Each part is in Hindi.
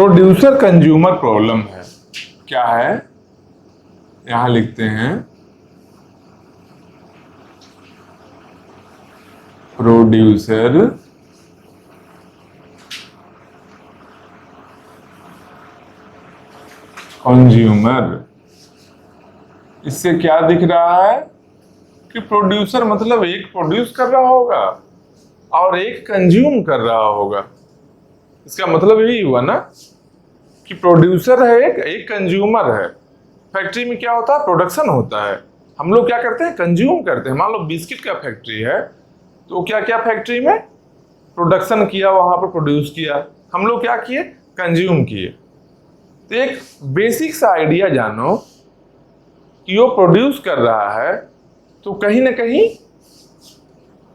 प्रोड्यूसर कंज्यूमर प्रॉब्लम है। क्या है? यहां लिखते हैं प्रोड्यूसर कंज्यूमर। इससे क्या दिख रहा है कि प्रोड्यूसर मतलब एक प्रोड्यूस कर रहा होगा और एक कंज्यूम कर रहा होगा। इसका मतलब यही हुआ ना कि प्रोड्यूसर है एक कंज्यूमर है। फैक्ट्री में क्या होता है? प्रोडक्शन होता है। हम लोग क्या करते हैं? कंज्यूम करते हैं। मान लो बिस्किट का फैक्ट्री है तो क्या क्या फैक्ट्री में प्रोडक्शन किया, वहां पर प्रोड्यूस किया, हम लोग क्या किए? कंज्यूम किए। तो एक बेसिक सा आइडिया जानो कि वो प्रोड्यूस कर रहा है तो कहीं ना कहीं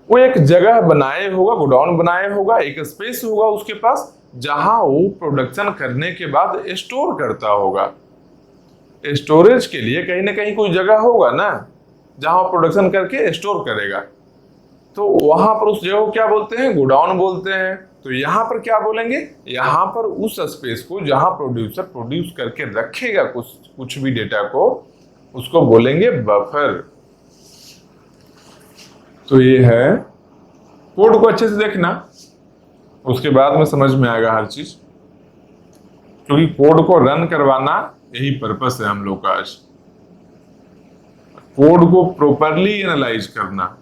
वो एक जगह बनाए होगा, गोडाउन बनाए होगा, एक स्पेस होगा उसके पास जहां वो प्रोडक्शन करने के बाद स्टोर करता होगा। स्टोरेज के लिए कहीं ना कहीं कोई जगह होगा ना जहां वो प्रोडक्शन करके स्टोर करेगा। तो वहां पर उस जगह को क्या बोलते हैं? गोडाउन बोलते हैं। तो यहां पर क्या बोलेंगे? यहां पर उस स्पेस को जहां प्रोड्यूसर प्रोड्यूस करके रखेगा कुछ भी डेटा को, उसको बोलेंगे बफर। तो ये है, कोड को अच्छे से देखना, उसके बाद में समझ में आएगा हर चीज, क्योंकि कोड को रन करवाना यही पर्पस है हम लोग का आज, कोड को प्रॉपरली एनालाइज करना।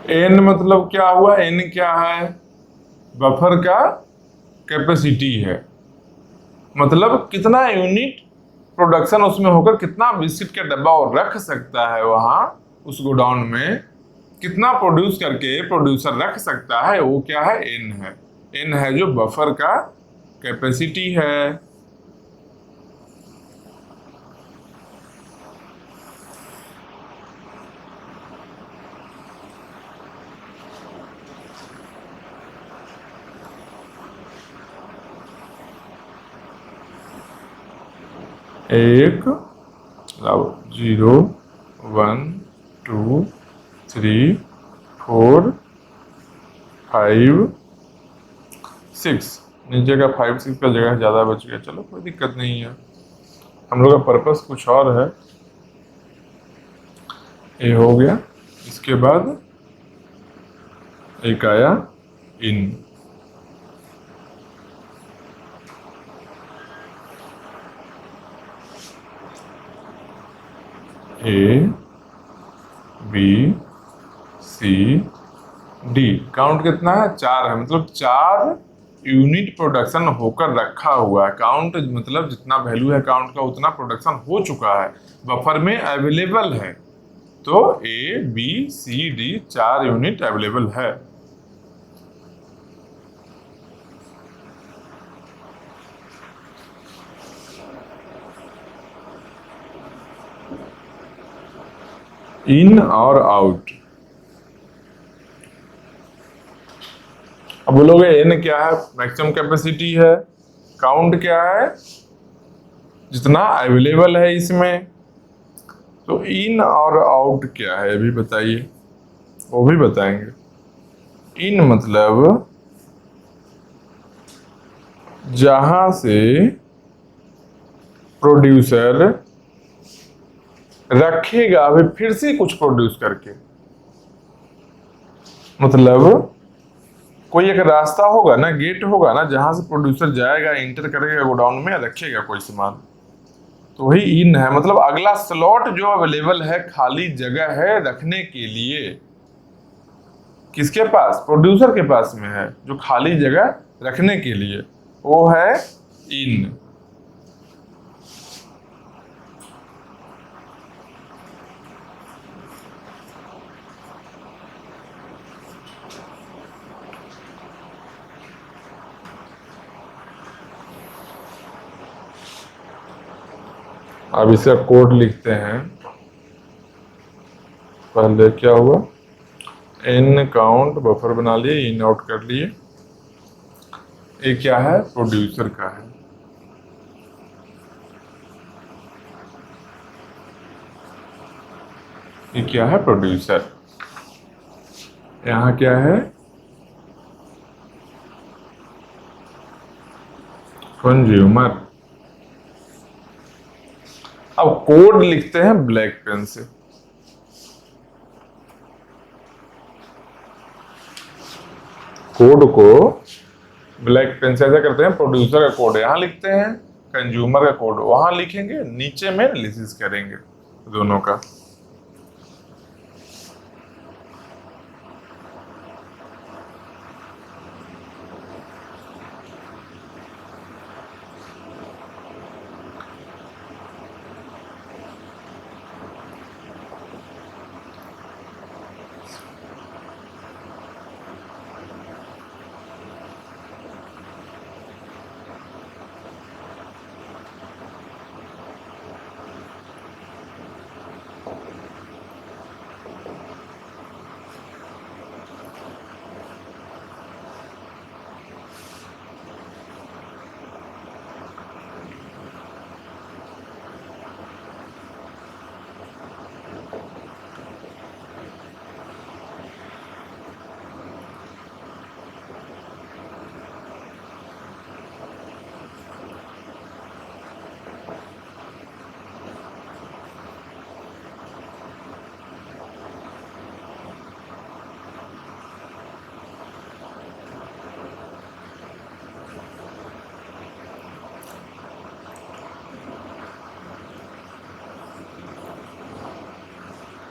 एन मतलब क्या हुआ? एन क्या है? बफर का कैपेसिटी है, मतलब कितना यूनिट प्रोडक्शन उसमें होकर कितना बिस्किट का डब्बा और रख सकता है वहां उस गोडाउन में, कितना प्रोड्यूस करके प्रोड्यूसर रख सकता है, वो क्या है? एन है। एन है जो बफर का कैपेसिटी है। एक 0 1 2 3 4 5 6, नीचे का 5 6 का जगह ज्यादा बच गया, चलो कोई दिक्कत नहीं है, हम लोग का पर्पस कुछ और है। ये हो गया। इसके बाद एक आया इन। A B C D, count कितना है? 4 है, मतलब 4 यूनिट प्रोडक्शन होकर रखा हुआ है। काउंट मतलब जितना वैल्यू है काउंट का उतना प्रोडक्शन हो चुका है, बफर में अवेलेबल है। तो A B C D 4 unit available है। इन और आउट। अब बोलोगे एन क्या है? मैक्सिमम कैपेसिटी है। काउंट क्या है? जितना अवेलेबल है इसमें। तो इन और आउट क्या है अभी बताइए, वो भी बताएंगे। इन मतलब जहां से प्रोड्यूसर रखेगा अभी फिर से कुछ प्रोड्यूस करके, मतलब कोई एक रास्ता होगा ना, गेट होगा ना, जहां से प्रोड्यूसर जाएगा, इंटर करेगा गोडाउन में, रखेगा कोई सामान, तो वही इन है। मतलब अगला स्लॉट जो अवेलेबल है, खाली जगह है रखने के लिए, किसके पास? प्रोड्यूसर के पास में है, जो खाली जगह रखने के लिए, वो है इन। अब इसका कोड लिखते हैं। पहले क्या हुआ, इन काउंट बफर बना लिए, इन आउट कर लिए। ये क्या है, प्रोड्यूसर का है। ये क्या है, प्रोड्यूसर। यहाँ क्या है, कंज्यूमर। अब कोड लिखते हैं ब्लैक पेन से। कोड को ब्लैक पेन से ऐसा करते हैं, प्रोड्यूसर का कोड यहाँ लिखते हैं, कंज्यूमर का कोड वहां लिखेंगे, नीचे में एनालिसिस करेंगे दोनों का।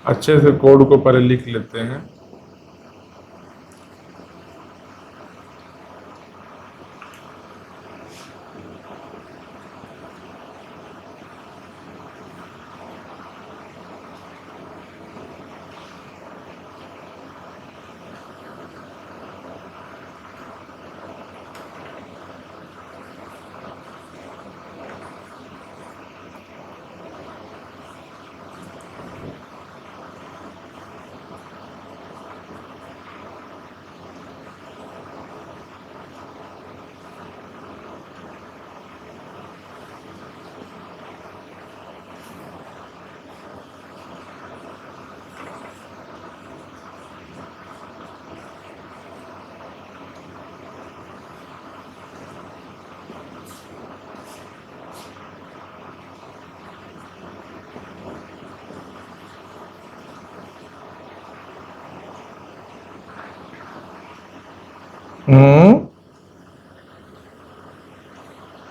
अच्छे से कोड को पहले लिख लेते हैं।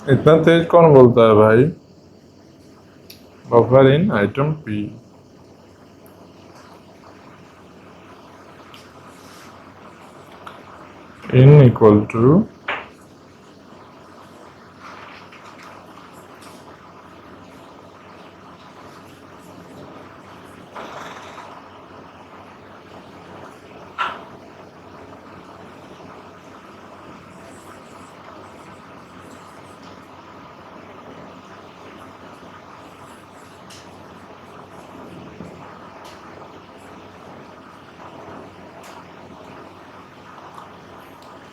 इतना तेज कौन बोलता है भाई। Buffer in item P. In equal to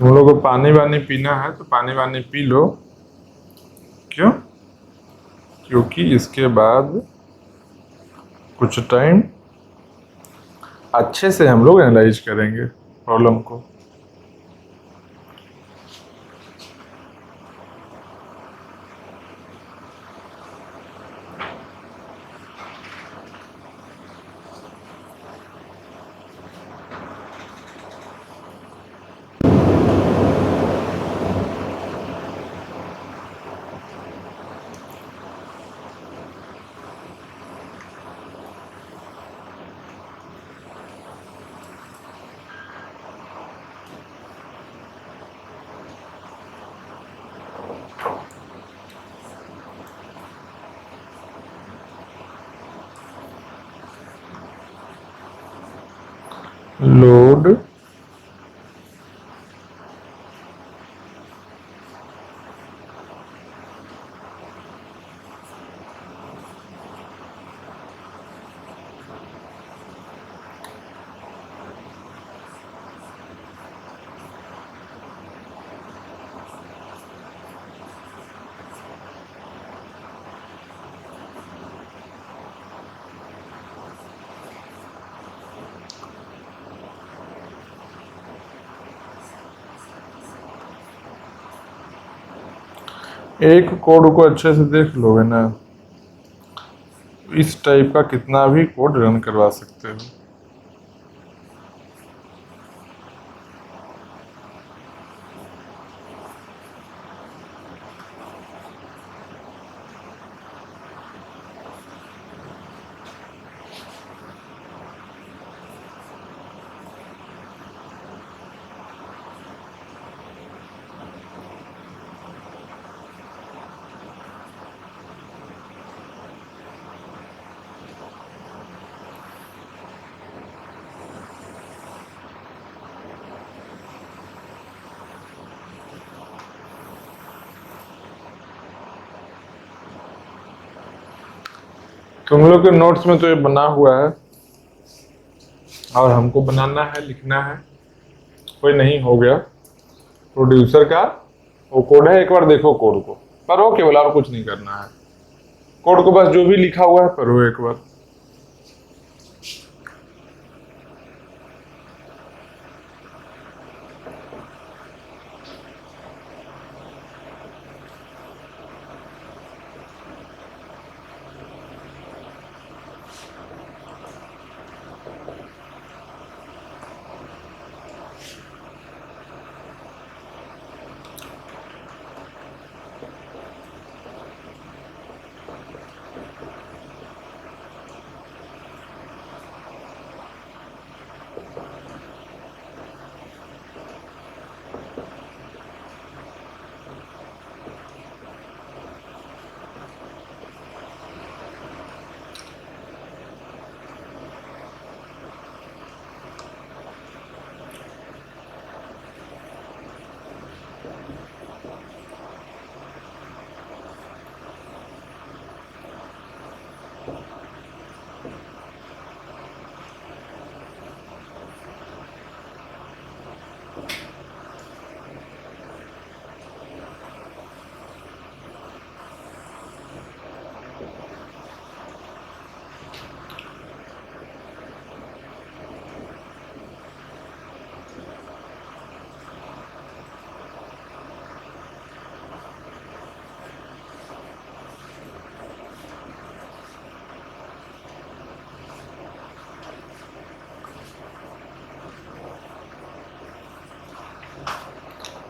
तुम लोग को पानी वानी पीना है तो पानी वानी पी लो। क्यों, क्योंकि इसके बाद कुछ टाइम अच्छे से हम लोग एनालाइज करेंगे प्रॉब्लम को। लोड एक कोड को अच्छे से देख लोगे ना, इस टाइप का कितना भी कोड रन करवा सकते हो। तुम लोग के नोट्स में तो ये बना हुआ है और हमको बनाना है, लिखना है। कोई नहीं हो गया प्रोड्यूसर का वो कोड है, एक बार देखो कोड को, पढ़ो केवल, और कुछ नहीं करना है। कोड को बस जो भी लिखा हुआ है पढ़ो एक बार।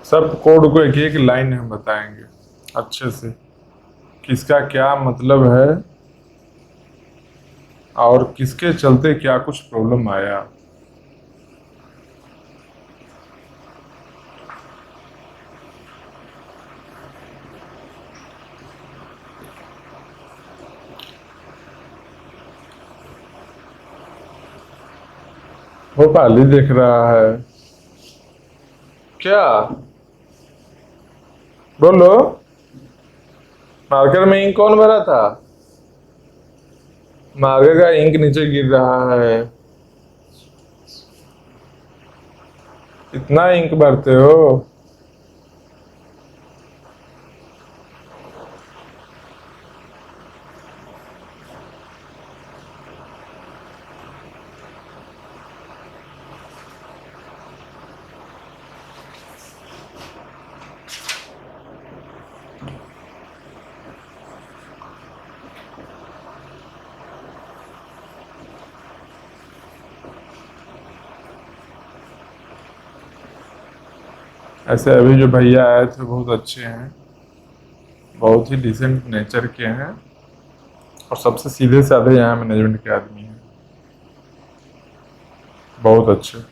सब कोड को एक एक लाइन में बताएंगे अच्छे से, किसका क्या मतलब है और किसके चलते क्या कुछ प्रॉब्लम आया। भोपाली देख रहा है क्या? बोलो, मार्कर में इंक कौन भरा था? मार्कर का इंक नीचे गिर रहा है, इतना इंक भरते हो? ऐसे अभी जो भैया आए थे बहुत अच्छे हैं, बहुत ही डिसेंट नेचर के हैं और सबसे सीधे साधे यहाँ मैनेजमेंट के आदमी हैं, बहुत अच्छे।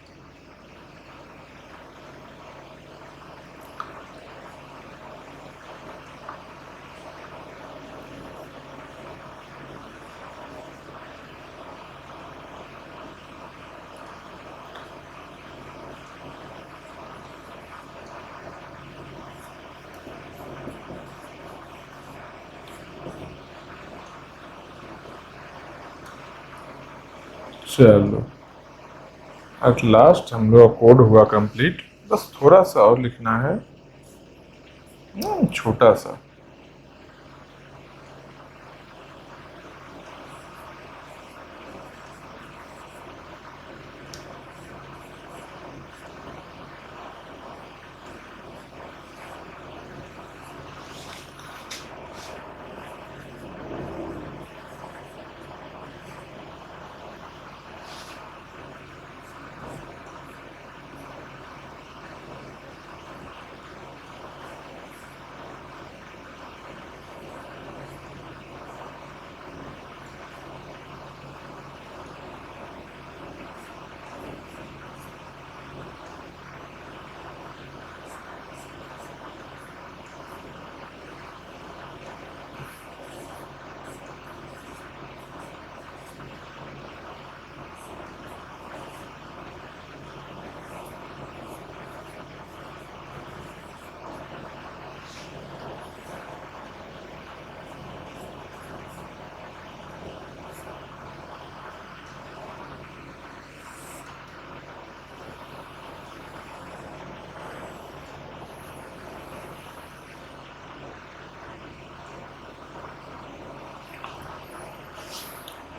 चलो, एट लास्ट हम लोग कोड हुआ कंप्लीट, बस थोड़ा सा और लिखना है, छोटा सा।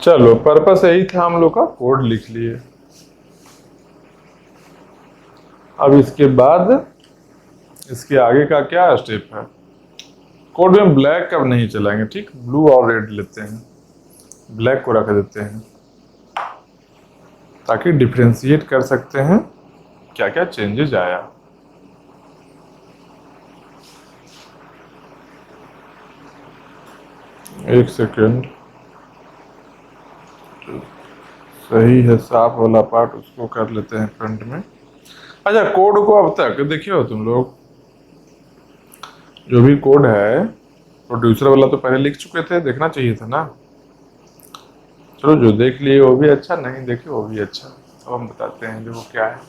चलो पर्पस यही था, हम लोग का कोड लिख लिए। अब इसके बाद इसके आगे का क्या स्टेप है? कोड में ब्लैक अब नहीं चलाएंगे, ठीक, ब्लू और रेड लेते हैं, ब्लैक को रख देते हैं ताकि डिफ्रेंशिएट कर सकते हैं क्या क्या चेंजेस आया। एक सेकेंड, सही है, साफ वाला पार्ट उसको कर लेते हैं फ्रंट में। अच्छा, कोड को अब तक देखियो तुम लोग, जो भी कोड है प्रोड्यूसर वाला तो पहले लिख चुके थे, देखना चाहिए था ना। चलो जो देख लिए वो भी अच्छा, नहीं देखे वो भी अच्छा। अब हम बताते हैं देखो क्या है।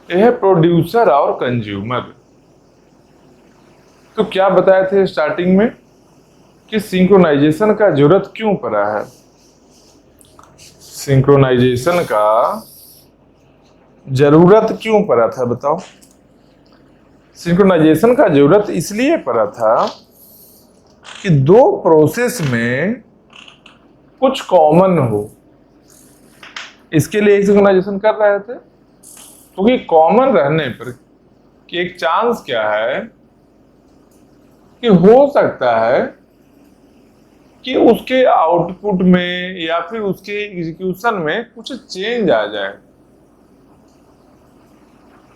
यह है प्रोड्यूसर और कंज्यूमर। तो क्या बताए थे स्टार्टिंग में कि सिंक्रोनाइजेशन का जरूरत क्यों पड़ा है? सिंक्रोनाइजेशन का जरूरत क्यों पड़ा था बताओ? सिंक्रोनाइजेशन का जरूरत इसलिए पड़ा था कि दो प्रोसेस में कुछ कॉमन हो, इसके लिए सिंक्रोनाइजेशन कर रहे थे। क्योंकि कॉमन रहने पर कि एक चांस क्या है कि हो सकता है कि उसके आउटपुट में या फिर उसके एग्जीक्यूशन में कुछ चेंज आ जाए,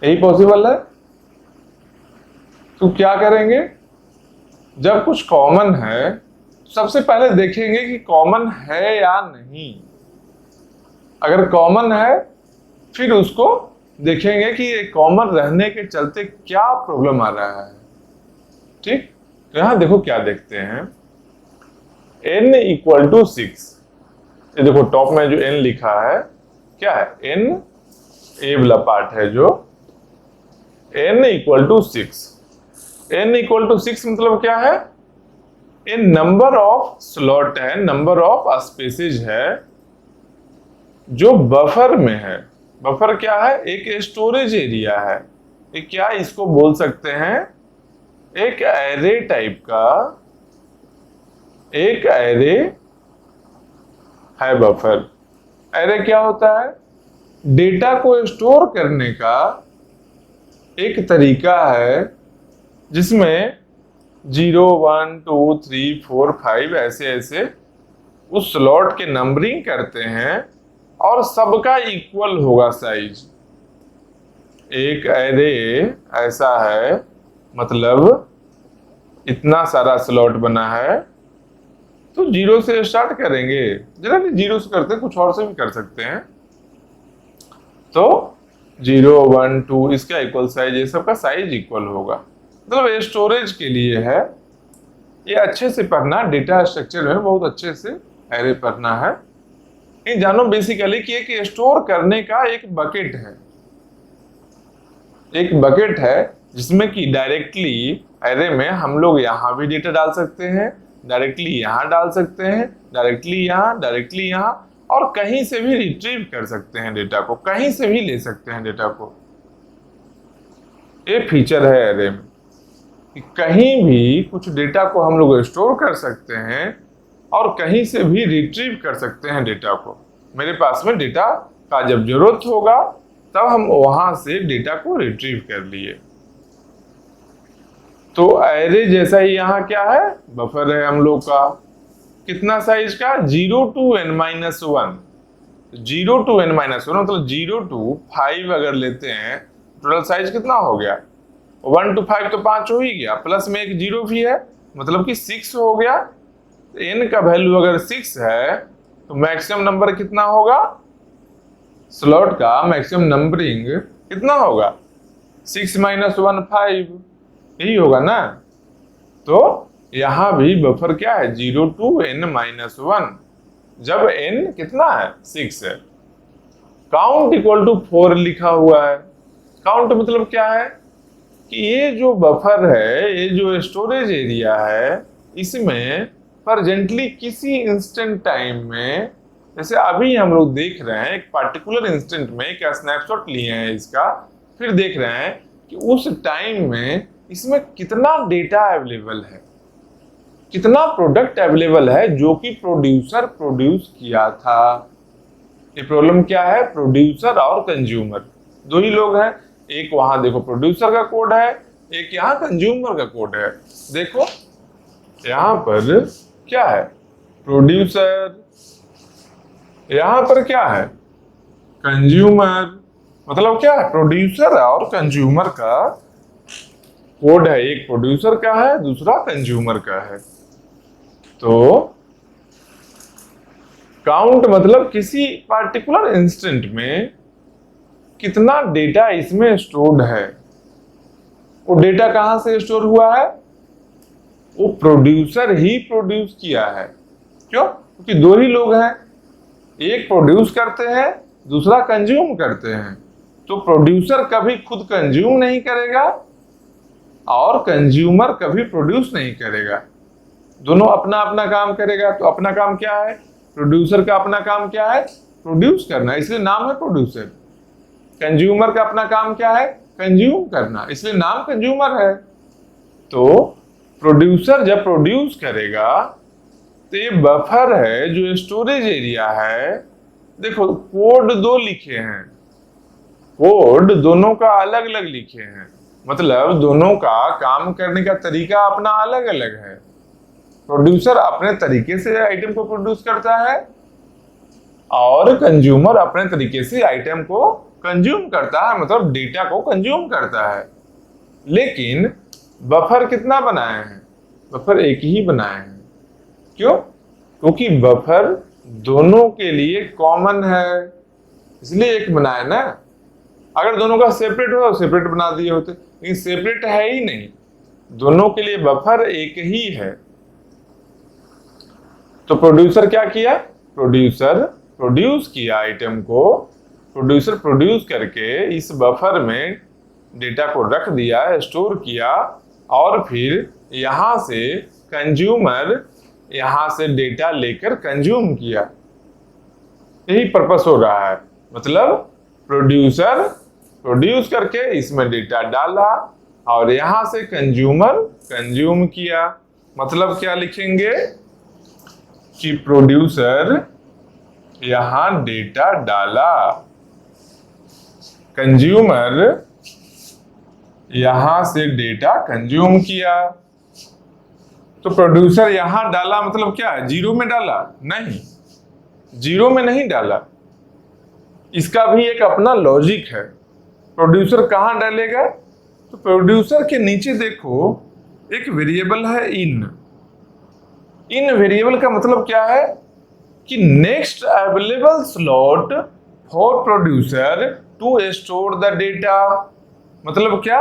यही पॉसिबल है। तो क्या करेंगे, जब कुछ कॉमन है सबसे पहले देखेंगे कि कॉमन है या नहीं। अगर कॉमन है फिर उसको देखेंगे कि ये कॉमन रहने के चलते क्या प्रॉब्लम आ रहा है, ठीक। तो यहां देखो क्या देखते हैं, n इक्वल टू 6। ये देखो टॉप में जो n लिखा है क्या है, n ए वाला पार्ट है जो n equal to 6। n equal to 6 मतलब क्या है, ये नंबर ऑफ स्लॉट है, नंबर ऑफ स्पेसेज है जो बफर में है। बफर क्या है, एक स्टोरेज एरिया है। ये क्या इसको बोल सकते हैं, एक एरे टाइप का एक एरे है बफर। एरे क्या होता है, डेटा को स्टोर करने का एक तरीका है जिसमें 0 1 2 3 4 5 ऐसे ऐसे उस स्लॉट के नंबरिंग करते हैं और सबका इक्वल होगा साइज। एक एरे ऐसा है, मतलब इतना सारा स्लॉट बना है, तो 0 से स्टार्ट करेंगे, जनरली 0 से करते हैं, कुछ और से भी कर सकते हैं। तो 0 1 2 इसका इक्वल साइज, ये सबका साइज इक्वल होगा, मतलब स्टोरेज के लिए है। ये अच्छे से पढ़ना, डेटा स्ट्रक्चर में बहुत अच्छे से एरे पढ़ना है। ये जानो बेसिकली कि एक स्टोर करने का एक बकेट है, एक बकेट है जिसमें कि डायरेक्टली एरे में हम लोग यहाँ भी डेटा डाल सकते हैं, डायरेक्टली यहाँ डाल सकते हैं, डायरेक्टली यहाँ, डायरेक्टली यहाँ, और कहीं से भी रिट्रीव कर सकते हैं डेटा को, कहीं से भी ले सकते हैं डेटा को। ये फीचर है एरे में कि कहीं भी कुछ डेटा को हम लोग स्टोर कर सकते हैं और कहीं से भी रिट्रीव कर सकते हैं डेटा को। मेरे पास में डेटा का जब जरूरत होगा तब हम वहां से डेटा को रिट्रीव कर लिए। तो एरे जैसा ही यहाँ क्या है, बफर है हम लोग का, कितना साइज का, 0 to n minus 1। 0 to n minus 1 मतलब 0 to 5 अगर लेते हैं, टोटल साइज कितना हो गया, 1 to 5 तो 5 हो ही गया, प्लस में एक 0 भी है, मतलब कि 6 हो गया। n का वैल्यू अगर 6 है तो मैक्सिमम नंबर कितना होगा, स्लॉट का मैक्सिमम नंबरिंग कितना होगा, 6 minus 1 5, यही होगा ना। तो यहां भी बफर क्या है, 0 to n minus 1, जब n कितना है, 6 है। काउंट इक्वल टू 4 लिखा हुआ है। काउंट मतलब क्या है कि ये जो बफर है, ये जो स्टोरेज एरिया है, इसमें प्रेजेंटली किसी इंस्टेंट टाइम में, जैसे अभी हम लोग देख रहे हैं, एक पार्टिकुलर इंस्टेंट में एक स्नैपशॉट लिए हैं इसका, फिर देख रहे हैं कि उस टाइम में इसमें कितना डेटा अवेलेबल है। कितना प्रोडक्ट अवेलेबल है जो कि प्रोड्यूसर प्रोड्यूस किया था। ये प्रॉब्लम क्या है, प्रोड्यूसर और कंज्यूमर दो ही लोग हैं। एक वहां देखो प्रोड्यूसर का कोड है, एक यहाँ कंज्यूमर का कोड है। देखो यहां पर क्या है, प्रोड्यूसर, यहां पर क्या है, कंज्यूमर। मतलब क्या है, प्रोड्यूसर और कंज्यूमर का कोड है, एक प्रोड्यूसर का है दूसरा कंज्यूमर का है। तो काउंट मतलब किसी पार्टिकुलर इंस्टेंट में कितना डेटा इसमें स्टोर्ड है। वो डेटा कहां से स्टोर हुआ है, वो प्रोड्यूसर ही प्रोड्यूस किया है। क्यों, क्योंकि दो ही लोग हैं, एक प्रोड्यूस करते हैं दूसरा कंज्यूम करते हैं। तो प्रोड्यूसर कभी खुद कंज्यूम नहीं करेगा और कंज्यूमर कभी प्रोड्यूस नहीं करेगा, दोनों अपना अपना काम करेगा। तो अपना काम क्या है, प्रोड्यूसर का अपना काम क्या है, प्रोड्यूस करना, इसलिए नाम है प्रोड्यूसर। कंज्यूमर का अपना काम क्या है, कंज्यूम करना, इसलिए नाम कंज्यूमर है। तो प्रोड्यूसर जब प्रोड्यूस करेगा तो ये बफर है जो स्टोरेज एरिया है। देखो कोड दो लिखे हैं, कोड दोनों का अलग अलग लिखे हैं, मतलब दोनों का काम करने का तरीका अपना अलग अलग है। प्रोड्यूसर अपने तरीके से आइटम को प्रोड्यूस करता है और कंज्यूमर अपने तरीके से आइटम को कंज्यूम करता है, मतलब डेटा को कंज्यूम करता है। लेकिन बफर कितना बनाए हैं, बफर एक ही बनाए हैं। क्यों, क्योंकि बफर दोनों के लिए कॉमन है, इसलिए एक बनाए ना। अगर दोनों का सेपरेट हो तो सेपरेट बना दिए होते, लेकिन सेपरेट है ही नहीं, दोनों के लिए बफर एक ही है। तो प्रोड्यूसर क्या किया, प्रोड्यूसर प्रोड्यूस किया आइटम को, प्रोड्यूसर प्रोड्यूस करके इस बफर में डेटा को रख दिया, स्टोर किया, और फिर यहां से कंज्यूमर यहां से डेटा लेकर कंज्यूम किया। यही पर्पस हो रहा है, मतलब प्रोड्यूसर प्रोड्यूस करके इसमें डेटा डाला और यहां से कंज्यूमर कंज्यूम किया। मतलब क्या लिखेंगे कि प्रोड्यूसर यहां डेटा डाला, कंज्यूमर यहां से डेटा कंज्यूम किया। तो प्रोड्यूसर यहां डाला मतलब क्या है, जीरो में डाला? नहीं, जीरो में नहीं डाला, इसका भी एक अपना लॉजिक है। प्रोड्यूसर कहां डालेगा, तो प्रोड्यूसर के नीचे देखो एक वेरिएबल है इन। इन वेरिएबल का मतलब क्या है कि next available slot for producer to store the data. मतलब क्या,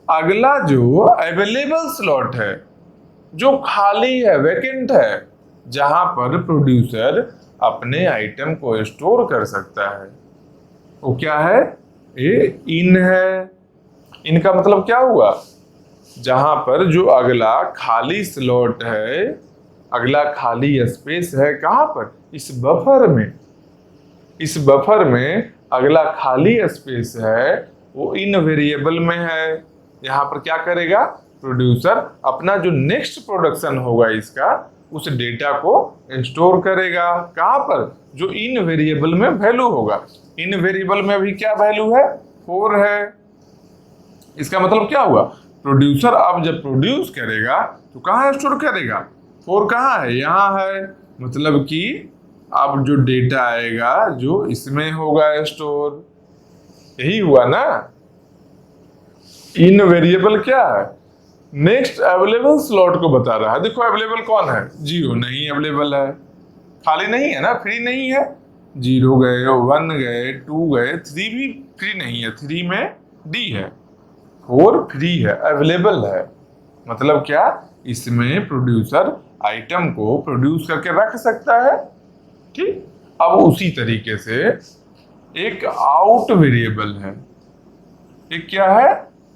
अगला जो अवेलेबल स्लॉट है, जो खाली है, वैकेंट है, जहां पर प्रोड्यूसर अपने आइटम को स्टोर कर सकता है, वो क्या है, ये इन है। इनका मतलब क्या हुआ, जहां पर जो अगला खाली स्लॉट है, अगला खाली स्पेस है, कहां पर, इस बफर में। इस बफर में अगला खाली स्पेस है, वो इन वेरिएबल में है। यहां पर क्या करेगा, प्रोड्यूसर अपना जो नेक्स्ट प्रोडक्शन होगा इसका, उस डेटा को स्टोर करेगा, कहां पर, जो इन वेरिएबल में वैल्यू होगा। इन वेरिएबल में अभी क्या वैल्यू है, 4 है। इसका मतलब क्या हुआ, प्रोड्यूसर अब जब प्रोड्यूस करेगा तो कहां स्टोर करेगा, 4 कहां है, यहां है। मतलब कि अब जो डेटा आएगा जो इसमें होगा स्टोर, यही हुआ ना। इन वेरिएबल क्या है, नेक्स्ट अवेलेबल स्लॉट को बता रहा है। देखो अवेलेबल कौन है, 0 नहीं अवेलेबल है, खाली नहीं है ना, फ्री नहीं है। 0 गए, 1 गए, 2 गए, 3 भी फ्री नहीं है, 3 में डी है, 4 फ्री है, अवेलेबल है। मतलब क्या, इसमें प्रोड्यूसर आइटम को प्रोड्यूस करके रख सकता है। ठीक, अब उसी तरीके से एक आउट वेरिएबल है। एक क्या है,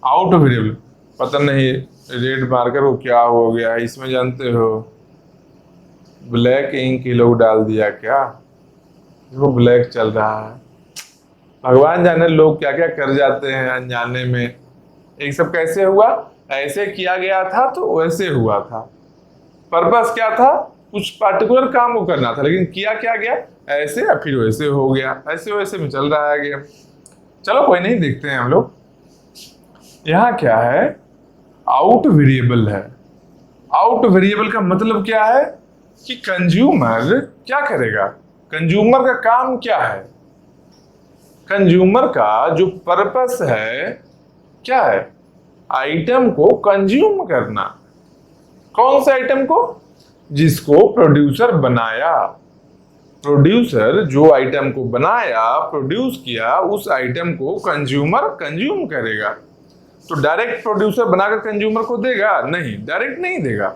आउट वेरिएबल। पता नहीं रेड मार्कर को क्या हो गया है इसमें, जानते हो, ब्लैक इंक ये लोग डाल दिया क्या, वो ब्लैक चल रहा है। भगवान जाने लोग क्या क्या कर जाते हैं अनजाने में। एक सब कैसे हुआ, ऐसे किया गया था तो वैसे हुआ था। पर्पस क्या था, कुछ पार्टिकुलर काम को करना था, लेकिन किया क्या गया, ऐसे या फिर वैसे हो गया, ऐसे वैसे में चल रहा है गेम। चलो कोई नहीं, देखते हैं हम लोग। यहाँ क्या है, आउट वेरिएबल है। आउट वेरिएबल का मतलब क्या है कि कंज्यूमर क्या करेगा, कंज्यूमर का काम क्या है, कंज्यूमर का जो पर्पस है क्या है, आइटम को कंज्यूम करना। कौन से आइटम को, जिसको प्रोड्यूसर बनाया। प्रोड्यूसर जो आइटम को बनाया, प्रोड्यूस किया, उस आइटम को कंज्यूमर कंज्यूम करेगा। तो डायरेक्ट प्रोड्यूसर बनाकर कंज्यूमर को देगा, नहीं, डायरेक्ट नहीं देगा।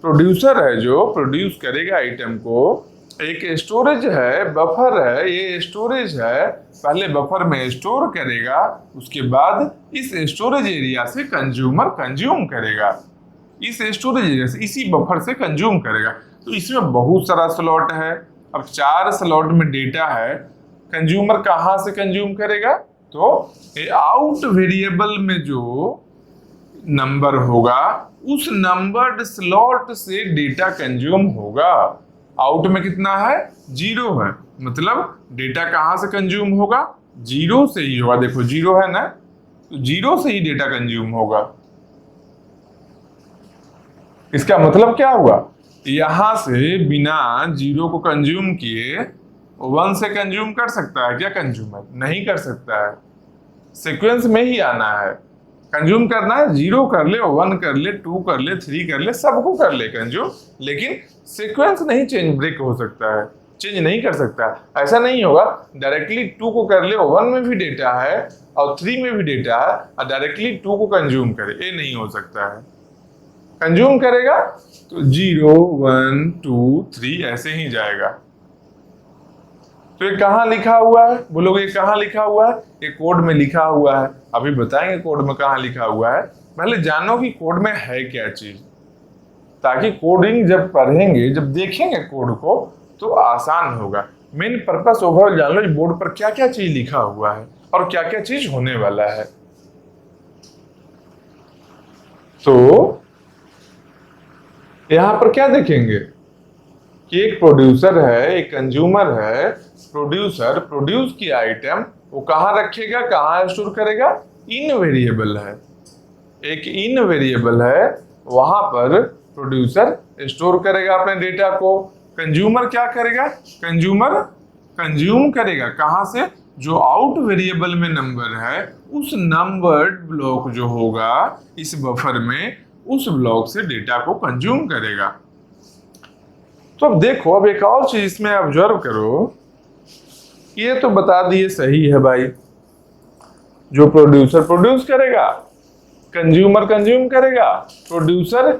प्रोड्यूसर है जो प्रोड्यूस करेगा आइटम को। एक स्टोरेज है, बफर है, ये स्टोरेज है, पहले बफर में स्टोर करेगा, उसके बाद इस स्टोरेज एरिया से कंज्यूमर कंज्यूम करेगा, इस स्टोरेज एरिया से, इसी बफर से कंज्यूम करेगा। तो इसमें बहुत सारा स्लॉट है। अब 4 स्लॉट में डेटा है, कंज्यूमर कहाँ से कंज्यूम करेगा, तो आउट वेरिएबल में जो नंबर होगा उस नंबर्ड स्लॉट से डेटा कंज्यूम होगा। आउट में कितना है, 0 है, मतलब डेटा कहां से कंज्यूम होगा, 0 से ही होगा। देखो 0 है ना, तो 0 से ही डेटा कंज्यूम होगा। इसका मतलब क्या हुआ, यहां से बिना 0 को कंज्यूम किए 1 से कंज्यूम कर सकता है क्या कंज्यूमर, नहीं कर सकता है। सीक्वेंस में ही आना है, कंज्यूम करना है, 0 कर ले, 1 कर ले, 2 कर ले, 3 कर ले, सबको कर ले कंज्यूम, लेकिन सीक्वेंस नहीं चेंज ब्रेक हो सकता है, चेंज नहीं कर सकता है। ऐसा नहीं होगा डायरेक्टली 2 को कर ले, 1 में भी डेटा है और 3 में भी डेटा है, और डायरेक्टली 2 को कंज्यूम करे, ये नहीं हो सकता है। कंज्यूम करेगा तो 0 1 2 3 ऐसे ही जाएगा। तो ये कहाँ लिखा हुआ है, बोलोगे ये कहाँ लिखा हुआ है, ये कोड में लिखा हुआ है। अभी बताएंगे कोड में कहाँ लिखा हुआ है, पहले जानो कि कोड में है क्या चीज, ताकि कोडिंग जब पढ़ेंगे, जब देखेंगे कोड को तो आसान होगा। मेन पर्पस ओवरऑल जान लो, बोर्ड पर क्या क्या चीज लिखा हुआ है और क्या क्या चीज होने वाला है। तो यहां पर क्या देखेंगे कि एक प्रोड्यूसर है, एक कंज्यूमर है। प्रोड्यूसर प्रोड्यूस किया आइटम वो कहाँ रखेगा, कहाँ स्टोर करेगा, इन वेरिएबल है, एक इन वेरिएबल है, वहां पर प्रोड्यूसर स्टोर करेगा अपने डेटा को। कंज्यूमर क्या करेगा, कंज्यूमर कंज्यूम करेगा कहां से, जो आउट वेरिएबल में नंबर है उस नंबर्ड ब्लॉक जो होगा इस बफर में, उस ब्लॉक से डेटा को कंज्यूम करेगा। तो अब देखो, अब एक और चीज इसमें ऑब्जर्व करो, ये तो बता दिए सही है भाई, जो प्रोड्यूसर प्रोड्यूस करेगा, कंज्यूमर कंज्यूम करेगा। प्रोड्यूसर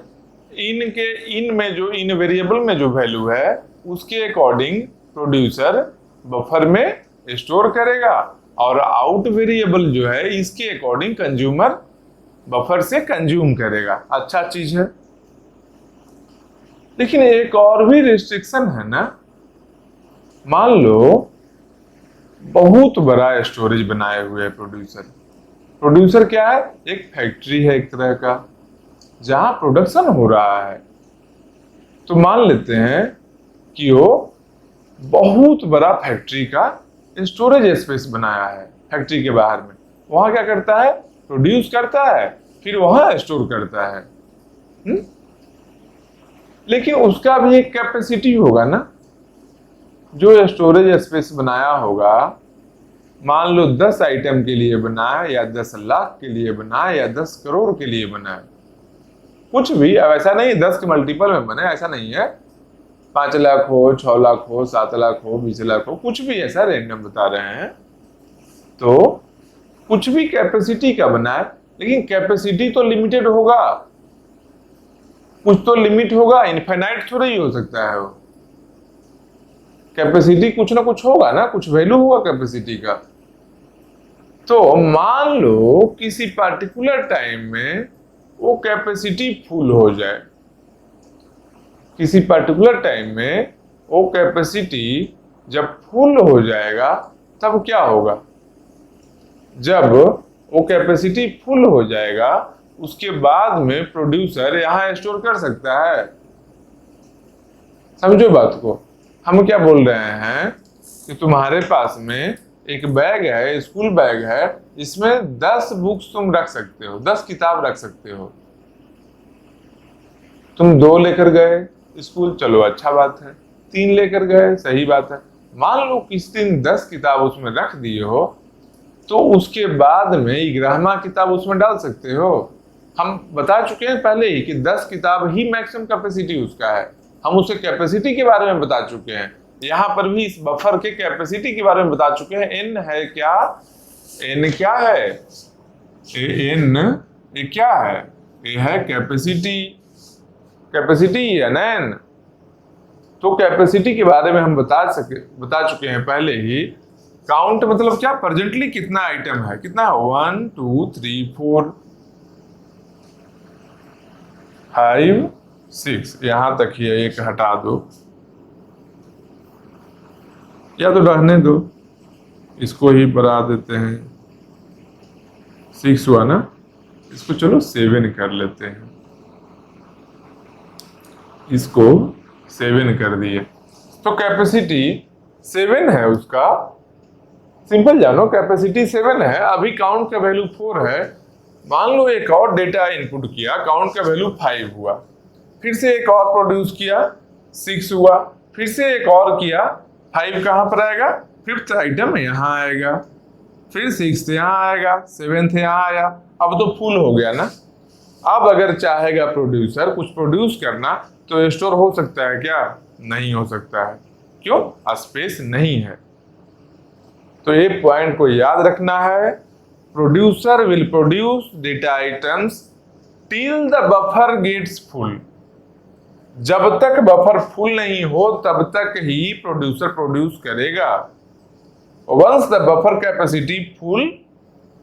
इन में जो इन वेरिएबल में जो वैल्यू है उसके अकॉर्डिंग प्रोड्यूसर बफर में स्टोर करेगा, और आउट वेरिएबल जो है इसके अकॉर्डिंग कंज्यूमर बफर से कंज्यूम करेगा। अच्छा चीज है, लेकिन एक और भी रिस्ट्रिक्शन है ना। मान लो बहुत बड़ा स्टोरेज बनाए हुए है प्रोड्यूसर। प्रोड्यूसर क्या है, एक फैक्ट्री है एक तरह का, जहां प्रोडक्शन हो रहा है। तो मान लेते हैं कि वो बहुत बड़ा फैक्ट्री का स्टोरेज स्पेस बनाया है फैक्ट्री के बाहर में। वहां क्या करता है, प्रोड्यूस करता है, फिर वहां स्टोर करता है। लेकिन उसका भी एक कैपेसिटी होगा ना, जो स्टोरेज स्पेस बनाया होगा, मान लो 10 आइटम के लिए बना है, या 10 लाख के लिए बना है, या 10 करोड़ के लिए बना है, कुछ भी। अब ऐसा नहीं 10 के मल्टीपल में बने, ऐसा नहीं है। 5 लाख हो, 6 लाख हो, 7 लाख हो, 20 लाख हो, कुछ भी ऐसा रैंडम बता रहे हैं। तो कुछ भी कैपेसिटी का बना है, लेकिन कैपेसिटी तो लिमिटेड होगा, कुछ तो लिमिट होगा, इनफाइनाइट थोड़ा ही हो सकता है वो। कैपेसिटी कुछ ना कुछ होगा ना, कुछ वैल्यू होगा कैपेसिटी का। तो मान लो किसी पार्टिकुलर टाइम में वो कैपेसिटी फुल हो जाए, किसी पर्टिकुलर टाइम में वो कैपेसिटी जब फुल हो जाएगा तब क्या होगा, जब वो कैपेसिटी फुल हो जाएगा उसके बाद में प्रोड्यूसर यहाँ स्टोर कर सकता है, समझो बात को। हम क्या बोल रहे हैं कि तुम्हारे पास में एक बैग है, स्कूल बैग है, इसमें 10 बुक्स तुम रख सकते हो, 10 किताब रख सकते हो। तुम 2 लेकर गए स्कूल, चलो अच्छा बात है। 3 लेकर गए, सही बात है। मान लो किसी दिन 10 किताब उसमें रख दिए हो, तो उसके बाद में 11वां किताब उसमें डाल सकते हो। हम बता चुके हैं पहले ही कि 10 किताब ही मैक्सिमम कैपेसिटी उसका है। हम उसे कैपेसिटी के बारे में बता चुके हैं। यहां पर भी इस बफर के कैपेसिटी के बारे में बता चुके हैं। एन है क्या? एन क्या है? एन ये क्या है? ये है कैपेसिटी। कैपेसिटी है ना एन। तो कैपेसिटी के बारे में हम बता चुके हैं पहले ही। काउंट मतलब क्या? प्रेजेंटली कितना आइटम है, कितना है? 1 2 3 4 5 6, यहां तक ही है। एक हटा दो या तो रहने दो, इसको ही बढ़ा देते हैं। 6 हुआ ना, इसको चलो 7 कर लेते हैं। इसको 7 कर दिए तो कैपेसिटी 7 है उसका। सिंपल जानो, कैपेसिटी 7 है। अभी काउंट का वैल्यू 4 है। मान लो एक और डेटा इनपुट किया, काउंट का वैल्यू 5 हुआ। फिर से एक और प्रोड्यूस किया, 6 हुआ। फिर से एक और किया, 5 कहां पर आएगा? 5th आइटम यहां आएगा। फिर 6th यहां आएगा, 7th यहां आया। अब तो फुल हो गया ना। अब अगर चाहेगा प्रोड्यूसर कुछ प्रोड्यूस करना तो स्टोर हो सकता है क्या? नहीं हो सकता है। क्यों? स्पेस नहीं है। तो ये पॉइंट को याद रखना है। Producer will produce data items till the buffer gets full. जब तक बफर फुल नहीं हो तब तक ही प्रोड्यूसर प्रोड्यूस करेगा। Once the buffer capacity full,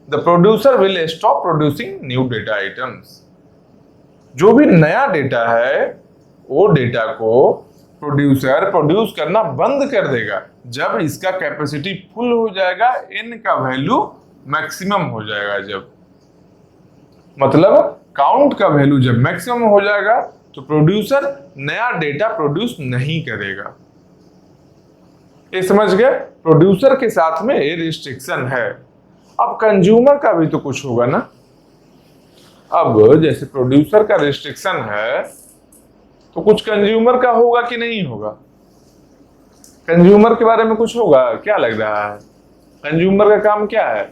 the producer will stop producing new data items. जो भी नया डेटा है वो डेटा को प्रोड्यूसर प्रोड्यूस करना बंद कर देगा जब इसका कैपेसिटी फुल हो जाएगा, एन का वैल्यू मैक्सिमम हो जाएगा। जब मतलब काउंट का वैल्यू जब मैक्सिमम हो जाएगा तो प्रोड्यूसर नया डेटा प्रोड्यूस नहीं करेगा। ये समझ गए? प्रोड्यूसर के साथ में ये रिस्ट्रिक्शन है। अब कंज्यूमर का भी तो कुछ होगा ना। अब जैसे प्रोड्यूसर का रिस्ट्रिक्शन है तो कुछ कंज्यूमर का होगा कि नहीं होगा? कंज्यूमर के बारे में कुछ होगा? क्या लग रहा है? कंज्यूमर का काम क्या है?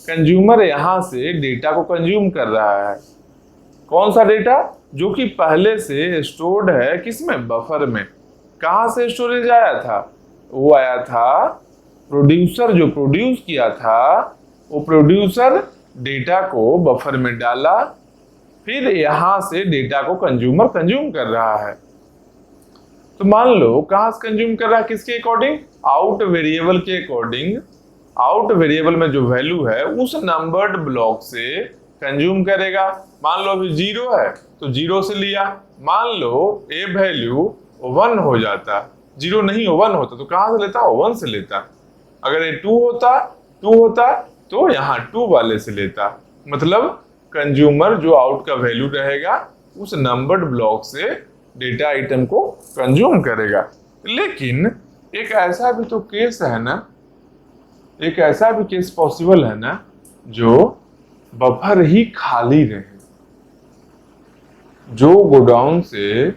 कंज्यूमर यहां से डेटा को कंज्यूम कर रहा है। कौन सा डेटा? जो कि पहले से स्टोर्ड है किसमें? बफर में। कहां से स्टोरेज आया था? वो आया था प्रोड्यूसर जो प्रोड्यूस किया था, वो प्रोड्यूसर डेटा को बफर में डाला, फिर यहां से डेटा को कंज्यूमर कंज्यूम कर रहा है। तो मान लो कहां से कंज्यूम कर रहा है? किसके अकॉर्डिंग? आउट वेरिएबल के अकॉर्डिंग। आउट वेरिएबल में जो वैल्यू है उस नंबर्ड ब्लॉक से कंज्यूम करेगा। मान लो अभी 0 है तो 0 से लिया। मान लो ए वैल्यू 1 हो जाता, 0 नहीं 1 होता तो कहां से लेता? 1 से लेता। अगर ये 2 होता तो यहाँ 2 वाले से लेता। मतलब कंज्यूमर जो आउट का वैल्यू रहेगा उस नंबर्ड ब्लॉक से डेटा आइटम को कंज्यूम करेगा। लेकिन एक ऐसा भी तो केस है ना, एक ऐसा भी केस पॉसिबल है ना जो बफर ही खाली रहे। जो गोडाउन से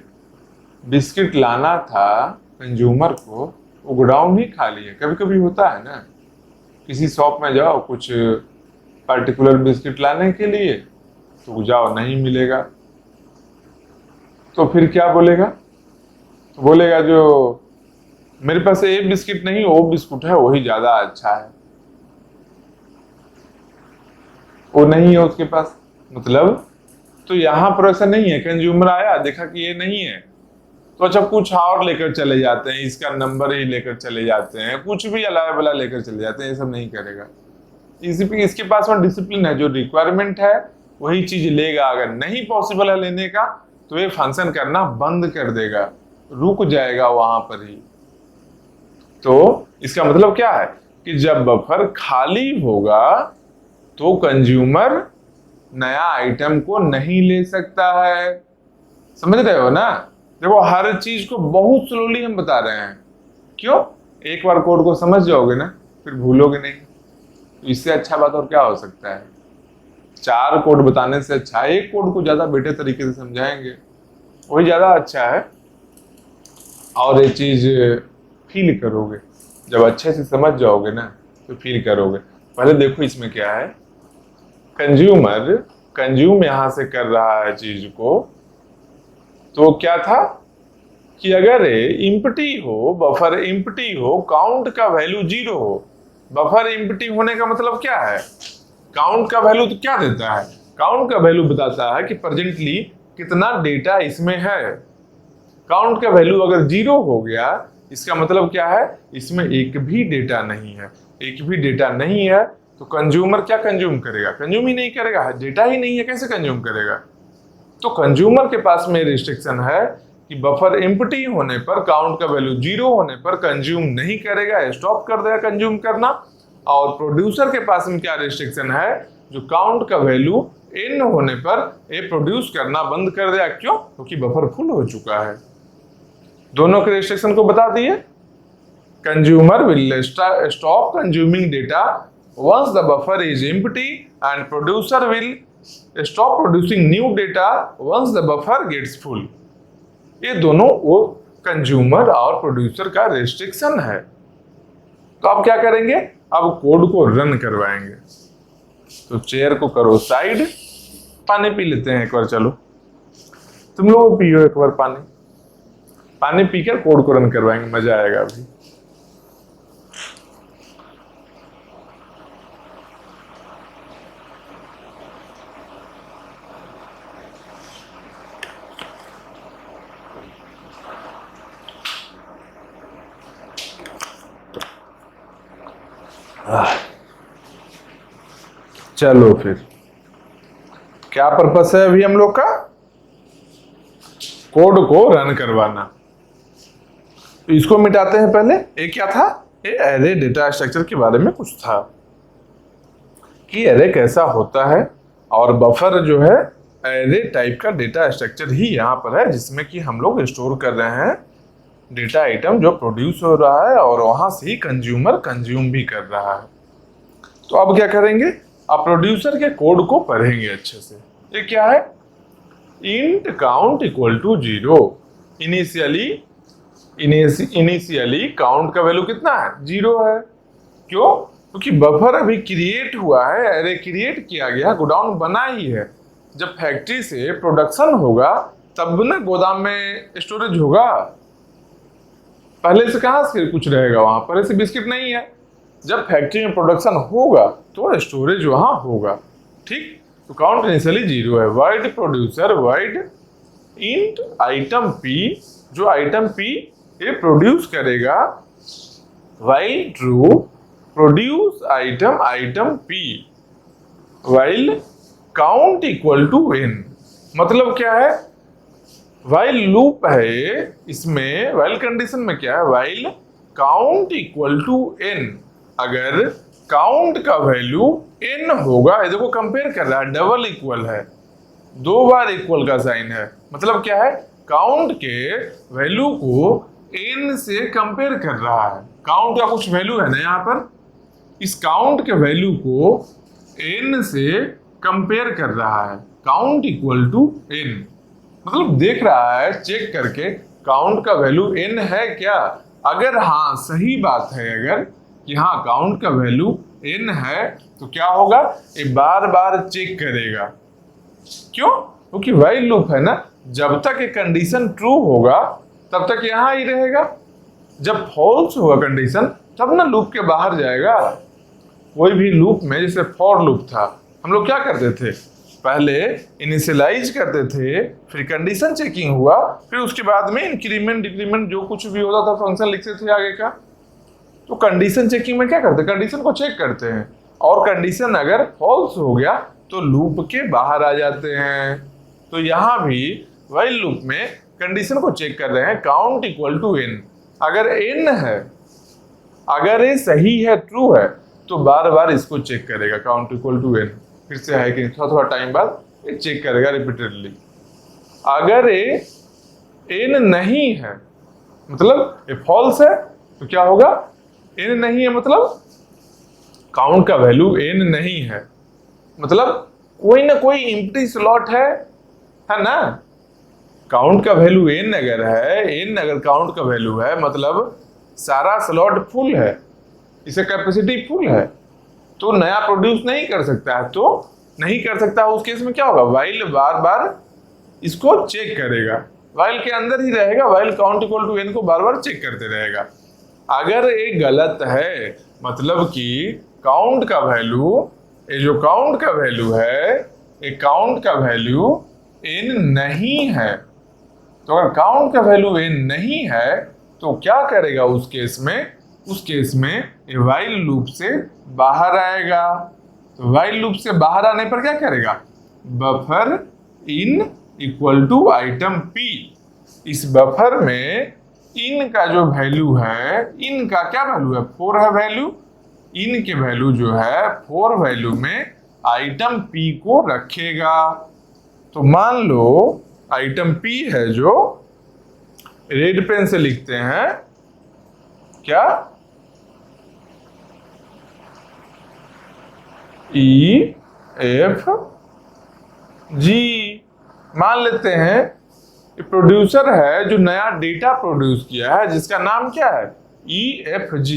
बिस्किट लाना था कंज्यूमर को, वो गोडाउन ही खाली है। कभी कभी होता है ना, किसी शॉप में जाओ कुछ पर्टिकुलर बिस्किट लाने के लिए, तो जाओ नहीं मिलेगा, तो फिर क्या बोलेगा? तो बोलेगा जो मेरे पास ये बिस्किट नहीं, वो बिस्कुट है वही ज्यादा अच्छा है, वो नहीं है उसके पास। मतलब तो यहां पर ऐसा नहीं है। कंज्यूमर आया देखा कि ये नहीं है तो अच्छा कुछ और लेकर चले जाते हैं, इसका नंबर ही लेकर चले जाते हैं, कुछ भी अलावा वाला लेकर चले जाते हैं। ये सब नहीं करेगा। इसके पास में डिसिप्लिन है, जो रिक्वायरमेंट है वही चीज लेगा। अगर नहीं पॉसिबल है लेने का तो ये फंक्शन करना बंद कर देगा, रुक जाएगा वहां पर ही। तो इसका मतलब क्या है कि जब बफर खाली होगा तो कंज्यूमर नया आइटम को नहीं ले सकता है। समझ रहे हो ना? देखो हर चीज को बहुत स्लोली हम बता रहे हैं। क्यों? एक बार कोड को समझ जाओगे ना, फिर भूलोगे नहीं। तो इससे अच्छा बात और क्या हो सकता है? 4 कोड बताने से अच्छा एक कोड को ज्यादा बेटर तरीके से समझाएंगे, वही ज्यादा अच्छा है। और ये चीज फील करोगे, जब अच्छे से समझ जाओगे ना तो फील करोगे। पहले देखो इसमें क्या है, कंज्यूमर कंज्यूम यहां से कर रहा है चीज को, तो क्या था कि अगर इम्पटी हो, बफर इम्पटी हो, काउंट का वैल्यू 0 हो। बफर इम्पटी होने का मतलब क्या है? काउंट का वैल्यू तो क्या देता है? काउंट का वैल्यू बताता है कि प्रेजेंटली कितना डेटा इसमें है। काउंट का वैल्यू अगर 0 हो गया, इसका मतलब क्या है? इसमें एक भी डेटा नहीं है। एक भी डेटा नहीं है तो कंज्यूमर क्या कंज्यूम करेगा? कंज्यूम ही नहीं करेगा, डेटा ही नहीं है, कैसे कंज्यूम करेगा? तो कंज्यूमर के पास में रिस्ट्रिक्शन है कि बफर एम्प्टी होने पर, काउंट का वैल्यू 0 होने पर कंज्यूम नहीं करेगा, स्टॉप कर देगा कंज्यूम करना। और प्रोड्यूसर के पास में क्या रिस्ट्रिक्शन है? जो काउंट का वैल्यू n होने पर ये प्रोड्यूस करना बंद कर देगा। क्यों? क्योंकि बफर फुल हो चुका है। दोनों के रिस्ट्रिक्शन को बता दिए। Consumer will stop consuming data once the buffer is empty and producer will stop producing new data once the buffer gets full। ये दोनों वो कंज्यूमर और प्रोड्यूसर का रेस्ट्रिक्शन है। तो आप क्या करेंगे? अब कोड को रन करवाएंगे। तो चेयर को करो साइड, पानी पी लेते हैं एक बार। चलो तुम लोग पियो एक बार पानी। पानी पीकर कोड को रन करवाएंगे, मजा आएगा अभी। चलो फिर क्या पर्पस है अभी हम लोग का? कोड को रन करवाना। तो इसको मिटाते हैं पहले। ये क्या था? ये एरे डेटा स्ट्रक्चर के बारे में कुछ था कि एरे कैसा होता है, और बफर जो है एरे टाइप का डेटा स्ट्रक्चर ही यहाँ पर है, जिसमें कि हम लोग स्टोर कर रहे हैं डेटा आइटम जो प्रोड्यूस हो रहा है, और वहां से ही कंज्यूमर कंज्यूम भी कर रहा है। तो अब क्या करेंगे? अब प्रोड्यूसर के कोड को पढ़ेंगे अच्छे से। ये क्या है? Int count equal to 0। Initially count का वैल्यू कितना है? 0 है। क्यों? क्योंकि बफर अभी क्रिएट हुआ है, एरे क्रिएट किया गया, गोडाउन बना ही है। जब फैक्ट्री से प्रोडक्शन होगा तब ना गोदाम में स्टोरेज होगा। पहले से कहां से कुछ रहेगा वहां? पहले से बिस्किट नहीं है। जब फैक्ट्री में प्रोडक्शन होगा तो स्टोरेज वहां होगा। ठीक? तो काउंट इनिशियली 0 है। Void producer void int item P, जो आइटम पी ये प्रोड्यूस करेगा, while true produce item P while count equal to n। मतलब क्या है? वाइल लूप है इसमें, वाइल कंडीशन में क्या है? While count equal to n। अगर काउंट का वैल्यू n होगा, ये देखो कंपेयर कर रहा है, डबल इक्वल है, 2 बार इक्वल का साइन है। मतलब क्या है? काउंट के वैल्यू को n से कंपेयर कर रहा है। काउंट का कुछ वैल्यू है ना यहाँ पर, इस काउंट के वैल्यू को n से कंपेयर कर रहा है। काउंट इक्वल टू n मतलब देख रहा है चेक करके काउंट का वैल्यू n है क्या। अगर हाँ सही बात है, अगर कि हाँ काउंट का वैल्यू n है, तो क्या होगा? ये बार बार चेक करेगा। क्यों? क्योंकि व्हाइल लूप है ना, जब तक ये कंडीशन ट्रू होगा तब तक यहाँ ही रहेगा। जब फॉल्स होगा कंडीशन, तब ना लूप के बाहर जाएगा। कोई भी लूप में, जैसे फॉर लूप था, हम लोग क्या करते थे? पहले इनिशियलाइज करते थे, फिर कंडीशन चेकिंग हुआ, फिर उसके बाद में इंक्रीमेंट डिक्रीमेंट जो कुछ भी होता था फंक्शन लिखते थे आगे का। तो कंडीशन चेकिंग में क्या करते हैं? कंडीशन को चेक करते हैं, और कंडीशन अगर फॉल्स हो गया तो लूप के बाहर आ जाते हैं। तो यहाँ भी व्हाइल लूप में कंडीशन को चेक कर रहे हैं, काउंट इक्वल टू n। अगर n है, अगर ये सही है, ट्रू है, तो बार बार इसको चेक करेगा, काउंट इक्वल टू n। फिर से है कि थोड़ा थोड़ा टाइम बाद ये चेक करेगा रिपीटेडली। अगर ये n नहीं है, मतलब ये फॉल्स है, तो क्या होगा, n नहीं है मतलब काउंट का वैल्यू n नहीं है, मतलब कोई ना कोई एम्प्टी स्लॉट है ना। काउंट का वैल्यू n अगर है, n अगर काउंट का वैल्यू है मतलब सारा स्लॉट फुल है, इसे कैपेसिटी फुल है, तो नया प्रोड्यूस नहीं कर सकता है, तो नहीं कर सकता, उस केस में क्या होगा, वाइल बार बार इसको चेक करेगा, वाइल के अंदर ही रहेगा, while count equal to n को बार बार चेक करते रहेगा। अगर ये गलत है मतलब कि काउंट का वैल्यू, ये जो काउंट का वैल्यू है, ये काउंट का वैल्यू n नहीं है, तो अगर काउंट का वैल्यू n नहीं है तो क्या करेगा उस केस में, उस केस में ये वाइल लूप से बाहर आएगा। तो वाइल लूप से बाहर आने पर क्या करेगा, buffer in equal to item p, इस बफर में इन का जो वैल्यू है, इन का क्या वैल्यू है, 4 है वैल्यू, इन के वैल्यू जो है 4 वैल्यू में आइटम p को रखेगा। तो मान लो आइटम p है जो रेड पेन से लिखते हैं क्या, EFG, मान लेते हैं प्रोड्यूसर है जो नया डेटा प्रोड्यूस किया है जिसका नाम क्या है, EFG,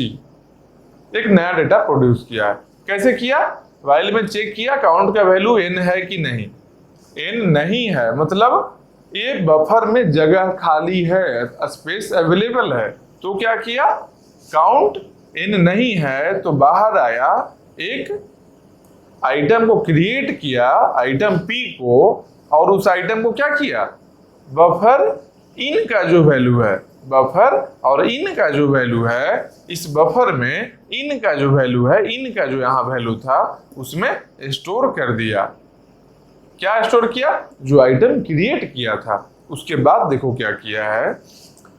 एक नया डेटा प्रोड्यूस किया है। कैसे किया, वाइल में चेक किया काउंट का वैल्यू n है कि नहीं, n नहीं है मतलब ये बफर में जगह खाली है, स्पेस अवेलेबल है, तो क्या किया, काउंट n नहीं है तो बाहर आया, एक आइटम को क्रिएट किया आइटम p को, और उस आइटम को क्या किया, बफर इन का जो वैल्यू है, बफर और इन का जो वैल्यू है, इस बफर में इन का जो वैल्यू है, इन का जो यहाँ वैल्यू था उसमें स्टोर कर दिया। क्या स्टोर किया, जो आइटम क्रिएट किया था। उसके बाद देखो क्या किया है,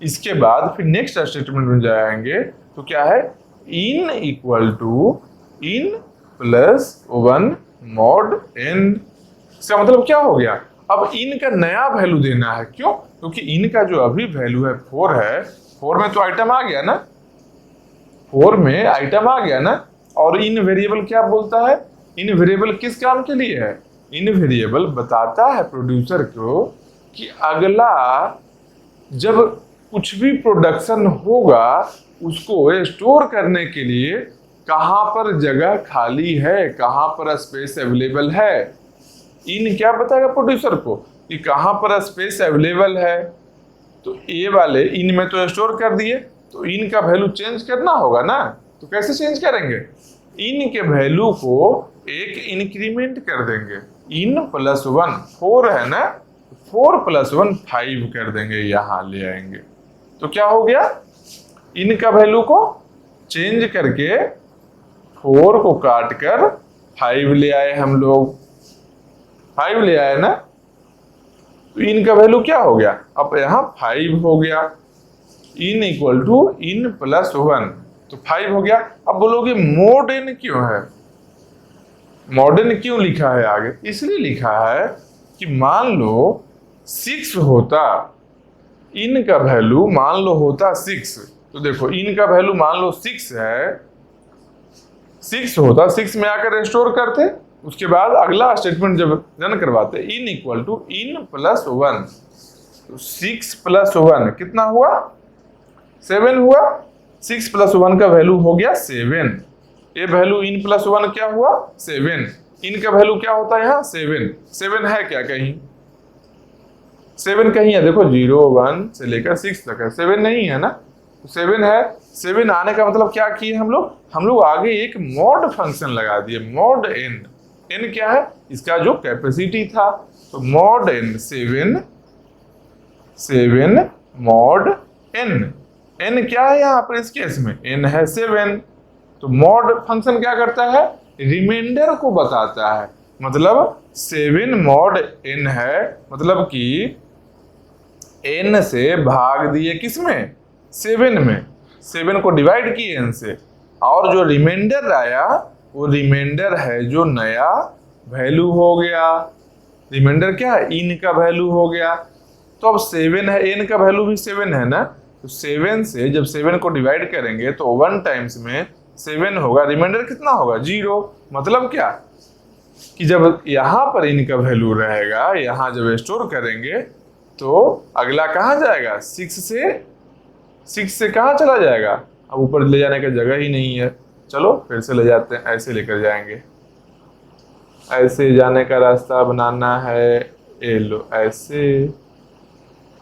इसके बाद फिर नेक्स्ट स्टेटमेंट में जाएंगे तो क्या है, in equal to in plus 1 mod n, इसका मतलब क्या हो गया, अब इन का नया वैल्यू देना है, क्यों, क्योंकि इन का जो अभी वैल्यू है 4 है, 4 में तो आइटम आ गया ना, 4 में आइटम आ गया ना, और इन वेरिएबल क्या बोलता है, इन वेरिएबल किस काम के लिए है, इन वेरिएबल बताता है प्रोड्यूसर को कि अगला जब कुछ भी प्रोडक्शन होगा उसको स्टोर करने के लिए कहाँ पर जगह खाली है, कहाँ पर स्पेस अवेलेबल है। इन क्या बताएगा प्रोड्यूसर को कि कहाँ पर स्पेस अवेलेबल है, तो ये वाले इन में तो स्टोर कर दिए, तो इन का वैल्यू चेंज करना होगा ना, तो कैसे चेंज करेंगे, इन के वैल्यू को एक इंक्रीमेंट कर देंगे, इन प्लस 1 4 है ना, 4 प्लस 1 5 कर देंगे, यहाँ ले आएंगे, तो क्या हो गया, इन का वैल्यू को चेंज करके 4 को काट कर 5 ले आए हम लोग, 5 ले आए ना, तो इन का वैल्यू क्या हो गया, अब यहाँ 5 हो गया, in equal to in plus 1, तो 5 हो गया। अब बोलोगे मोड n क्यों है, मॉडर्न क्यों लिखा है आगे, इसलिए लिखा है कि मान लो 6 होता, इन का वैल्यू मान लो होता 6, तो देखो इन का वैल्यू मान लो 6 है, 6 होता, 6 में आकर स्टोर करते, उसके बाद अगला स्टेटमेंट जब रन करवाते, in equal to in plus 1, तो 6 प्लस 1 कितना हुआ, 7 हुआ, 6 प्लस 1 का वैल्यू हो गया 7, ये वैल्यू इन प्लस 1 क्या हुआ 7, इन का वैल्यू क्या होता है यहाँ 7, 7 है क्या कहीं, 7 कहीं है, देखो 0 1 से लेकर 6 तक है, 7 नहीं है ना, तो 7 है, 7 आने का मतलब क्या किए हम लोग आगे एक मॉड फंक्शन लगा दिए, मॉड n, n क्या है, इसका जो कैपेसिटी था, तो mod n 7 mod n, n क्या है यहाँ पर इस केस में, n है 7, तो मॉड फंक्शन क्या करता है, रिमाइंडर को बताता है, मतलब 7 मॉड n है, मतलब कि n से भाग दिए किसमें, 7 में, 7 को डिवाइड किए n से, और जो रिमाइंडर आया वो रिमाइंडर है जो नया वैल्यू हो गया, रिमाइंडर क्या है, इन का वैल्यू हो गया, तो अब 7 है, n का वैल्यू भी 7 है ना, तो 7 से जब 7 को डिवाइड करेंगे तो 1 टाइम्स में 7 होगा, रिमाइंडर कितना होगा 0। मतलब क्या कि जब यहाँ पर इनका वैल्यू रहेगा, यहाँ जब स्टोर करेंगे तो अगला कहाँ जाएगा, 6 से कहाँ चला जाएगा, अब ऊपर ले जाने का जगह ही नहीं है। चलो फिर से ले जाते हैं, ऐसे लेकर जाएंगे, ऐसे जाने का रास्ता बनाना है, ये लो ऐसे,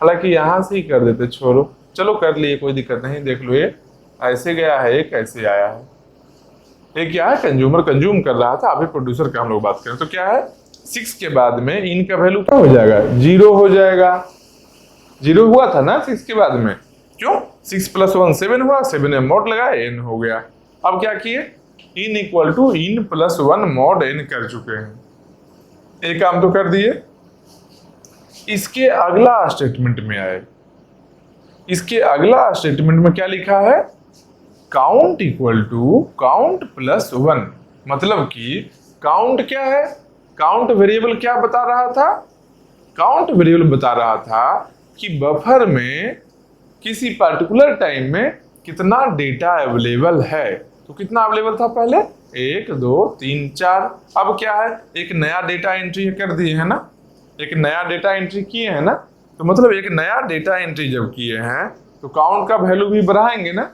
हालांकि यहाँ से ही कर देते, छोड़ो चलो कर लिए, कोई दिक्कत नहीं। देख लो ये ऐसे गया है, एक ऐसे आया है। ये क्या है, कंज्यूमर कंज्यूम कर रहा था, अभी प्रोड्यूसर का हम लोग बात करें तो क्या है, 6 के बाद में इनका वैल्यू क्या हो जाएगा, 0 हो जाएगा। 0 हुआ था ना 6 के बाद में, क्यों, 6 + 1 7 हुआ, 7 में मॉड लगाए, n हो गया। अब क्या किए, in equal to in plus 1 mod n कर चुके हैं, एक काम तो कर दिए। इसके अगला स्टेटमेंट में आए, इसके अगला स्टेटमेंट में क्या लिखा है, count equal to count plus 1। मतलब कि काउंट क्या है, काउंट वेरिएबल क्या बता रहा था, काउंट वेरिएबल बता रहा था कि बफर में किसी पर्टिकुलर टाइम में कितना डेटा अवेलेबल है। तो कितना अवेलेबल था पहले, 1 2 3 4। अब क्या है, एक नया डेटा एंट्री कर दिए है ना, एक नया डेटा एंट्री किए हैं ना, तो मतलब एक नया डेटा एंट्री जब किए हैं तो काउंट का वैल्यू भी बढ़ाएंगे ना।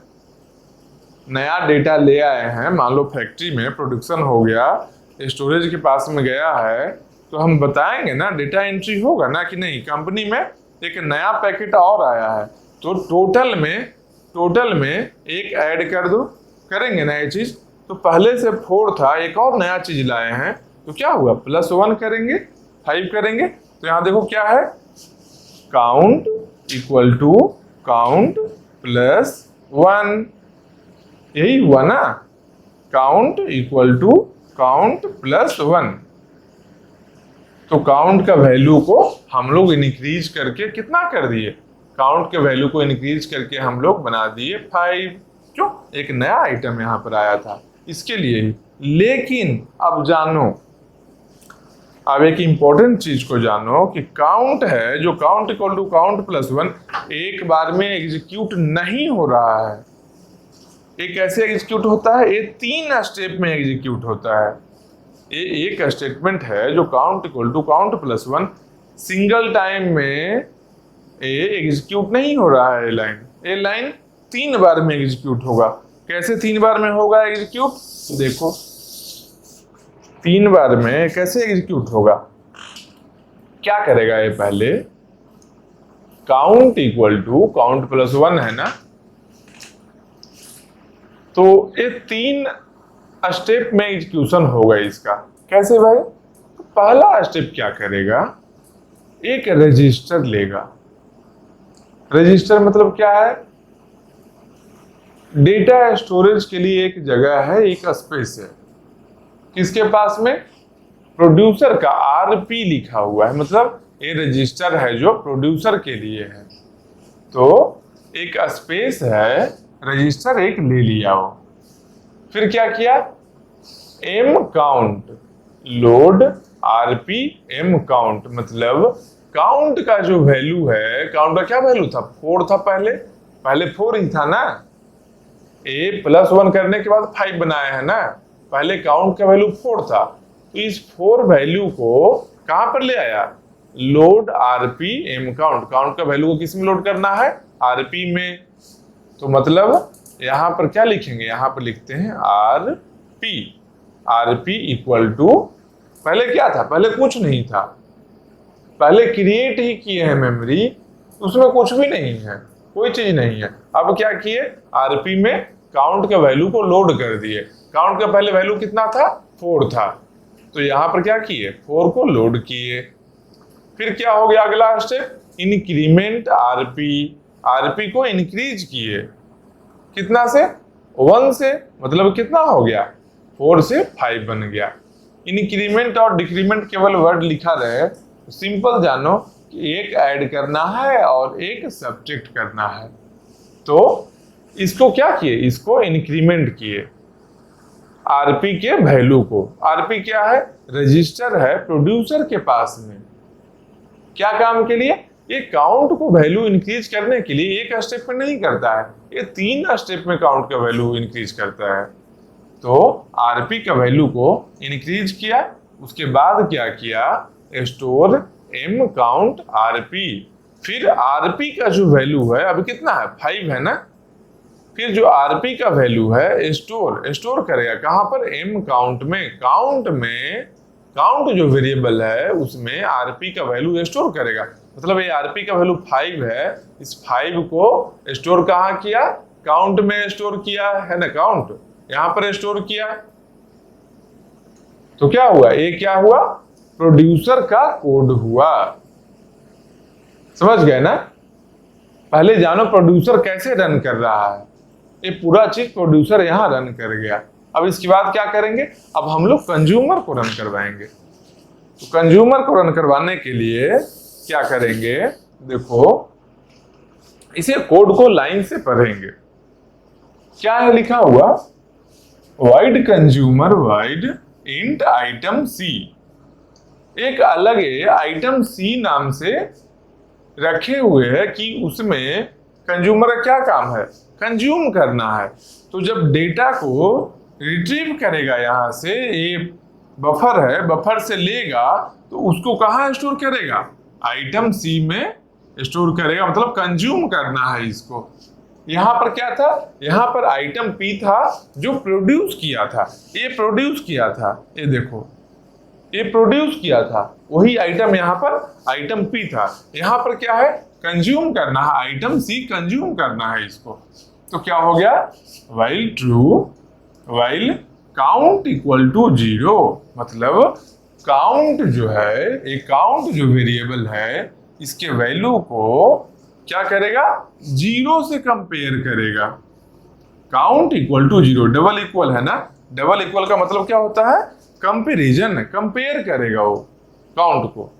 नया डेटा ले आए हैं, मान लो फैक्ट्री में प्रोडक्शन हो गया, स्टोरेज के पास में गया है, तो हम बताएंगे ना, डेटा एंट्री होगा ना कि नहीं। कंपनी में एक नया पैकेट और आया है, तो टोटल में एक ऐड कर दो, करेंगे ना ये चीज। तो पहले से 4 था, एक और नया चीज लाए हैं, तो क्या हुआ, +1 करेंगे, 5 करेंगे। तो यहाँ देखो क्या है, count equal to count plus 1, यही हुआ ना, count equal to count plus 1। तो काउंट का वैल्यू को हम लोग इंक्रीज करके कितना कर दिए, काउंट के वैल्यू को इंक्रीज करके हम लोग बना दिए 5। क्यों, एक नया आइटम यहाँ पर आया था इसके लिए ही। लेकिन अब जानो, अब एक इंपॉर्टेंट चीज को जानो कि काउंट है जो count equal to count plus 1 एक बार में एग्जीक्यूट नहीं हो रहा है। ये कैसे एग्जीक्यूट होता है, ये 3 स्टेप में एग्जीक्यूट होता है। ये एक स्टेटमेंट है जो count equal to count plus 1 single time में ये एग्जीक्यूट नहीं हो रहा है। ये लाइन 3 बार में एग्जीक्यूट होगा। कैसे 3 बार में होगा एग्जीक्यूट, देखो 3 बार में कैसे एग्जीक्यूट होगा। क्या करेगा ये, पहले count equal to count plus 1 है ना, तो ये 3 स्टेप में एग्जीक्यूशन होगा इसका। कैसे भाई, तो पहला स्टेप क्या करेगा, एक रजिस्टर लेगा। रजिस्टर मतलब क्या है, डेटा स्टोरेज के लिए एक जगह है, एक स्पेस है। किसके पास में, प्रोड्यूसर का RP लिखा हुआ है, मतलब ये रजिस्टर है जो प्रोड्यूसर के लिए है। तो एक स्पेस है, रजिस्टर एक ले लिया हो। फिर क्या किया, m count load RP m count, मतलब काउंट का जो वैल्यू है, काउंट का क्या वैल्यू था, 4 था पहले 4 ही था ना। a + 1 करने के बाद 5 बनाया है ना, पहले काउंट का वैल्यू 4 था। तो इस 4 वैल्यू को कहां पर ले आया, load RP m count, count का वैल्यू को किस में लोड करना है, RP में। तो मतलब यहां पर क्या लिखेंगे, यहां पर लिखते हैं RP इक्वल टू, पहले क्या था, पहले कुछ नहीं था, पहले क्रिएट ही किए हैं मेमोरी, उसमें कुछ भी नहीं है, कोई चीज नहीं है। अब क्या किए, RP में काउंट के वैल्यू को लोड कर दिए। काउंट का पहले वैल्यू कितना था, 4 था, तो यहां पर क्या किए, 4 को लोड किए। फिर क्या हो गया अगला स्टेप, इंक्रीमेंट RP को इंक्रीज किए, कितना से, 1 से, मतलब कितना हो गया, 4 से 5 बन गया। इंक्रीमेंट और डिक्रीमेंट केवल वर्ड लिखा रहे, तो सिंपल जानो कि एक ऐड करना है और एक सब्ट्रैक्ट करना है। तो इसको क्या किए, इसको इंक्रीमेंट किए RP के वैल्यू को। RP क्या है, रजिस्टर है प्रोड्यूसर के पास में, क्या काम के लिए, ये काउंट को वैल्यू इंक्रीज करने के लिए एक स्टेप में नहीं करता है, ये 3 स्टेप में काउंट का वैल्यू इंक्रीज करता है। तो आरपी का वैल्यू को इंक्रीज किया, उसके बाद क्या किया, स्टोर एम काउंट आरपी, फिर आरपी का जो वैल्यू है अभी कितना है 5 है ना, फिर जो आरपी का वैल्यू है स्टोर करेगा कहां पर, एम काउंट में, काउंट जो वेरिएबल है उसमें आरपी का वैल्यू स्टोर करेगा। मतलब ये आरपी का वैल्यू 5 है, इस 5 को स्टोर कहां किया, काउंट में स्टोर किया है ना, काउंट यहां पर स्टोर किया। तो क्या हुआ, ये क्या हुआ, प्रोड्यूसर का कोड हुआ। समझ गए ना। पहले जानो प्रोड्यूसर कैसे रन कर रहा है, ये पूरा चीज प्रोड्यूसर यहां रन कर गया। अब इसके बाद क्या करेंगे, अब हम लोग कंज्यूमर को रन करवाएंगे। तो कंज्यूमर को रन करवाने के लिए क्या करेंगे, देखो इसे कोड को लाइन से पढ़ेंगे। क्या है लिखा हुआ, void consumer void int item C, एक अलग है आइटम सी नाम से रखे हुए है कि उसमें कंज्यूमर का क्या काम है, कंज्यूम करना है। तो जब डेटा को रिट्रीव करेगा यहां से, ये बफर है, बफर से लेगा तो उसको कहां स्टोर करेगा, आइटम सी में स्टोर करेगा, मतलब कंज्यूम करना है इसको। यहां पर क्या था, यहां पर आइटम पी था जो प्रोड्यूस किया था, ये प्रोड्यूस किया था, ये देखो ये प्रोड्यूस किया था, वही आइटम यहाँ पर आइटम पी था। यहाँ पर क्या है, कंज्यूम करना है, आइटम सी कंज्यूम करना है इसको। तो क्या हो गया, while true while count equal to 0, मतलब काउंट जो है, एक काउंट जो वेरिएबल है इसके वैल्यू को क्या करेगा, 0 से कंपेयर करेगा। Count equal to 0, double equal है ना, डबल इक्वल का मतलब क्या होता है, कंपेरिजन, कंपेयर करेगा वो काउंट को।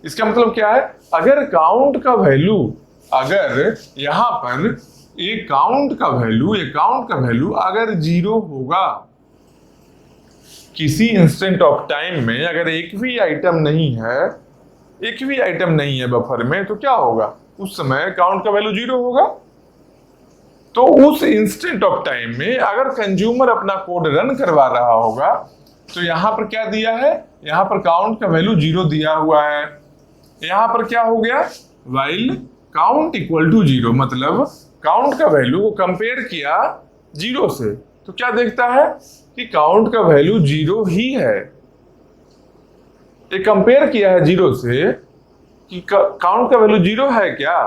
इसका मतलब क्या है, अगर काउंट का वैल्यू, अगर यहां पर ये काउंट का वैल्यू अगर 0 होगा, किसी इंस्टेंट ऑफ टाइम में अगर एक भी आइटम नहीं है बफर में, तो क्या होगा, उस समय काउंट का वैल्यू 0 होगा। तो उस इंस्टेंट ऑफ टाइम में अगर कंज्यूमर अपना कोड रन करवा रहा होगा, तो यहां पर क्या दिया है, यहां पर काउंट का वैल्यू 0 दिया हुआ है। यहां पर क्या हो गया, वाइल काउंट इक्वल टू 0, मतलब काउंट का वैल्यू को कंपेयर किया 0 से, तो क्या देखता है कि काउंट का वैल्यू 0 ही है। ये कंपेयर किया है 0 से कि काउंट का वैल्यू 0 है क्या,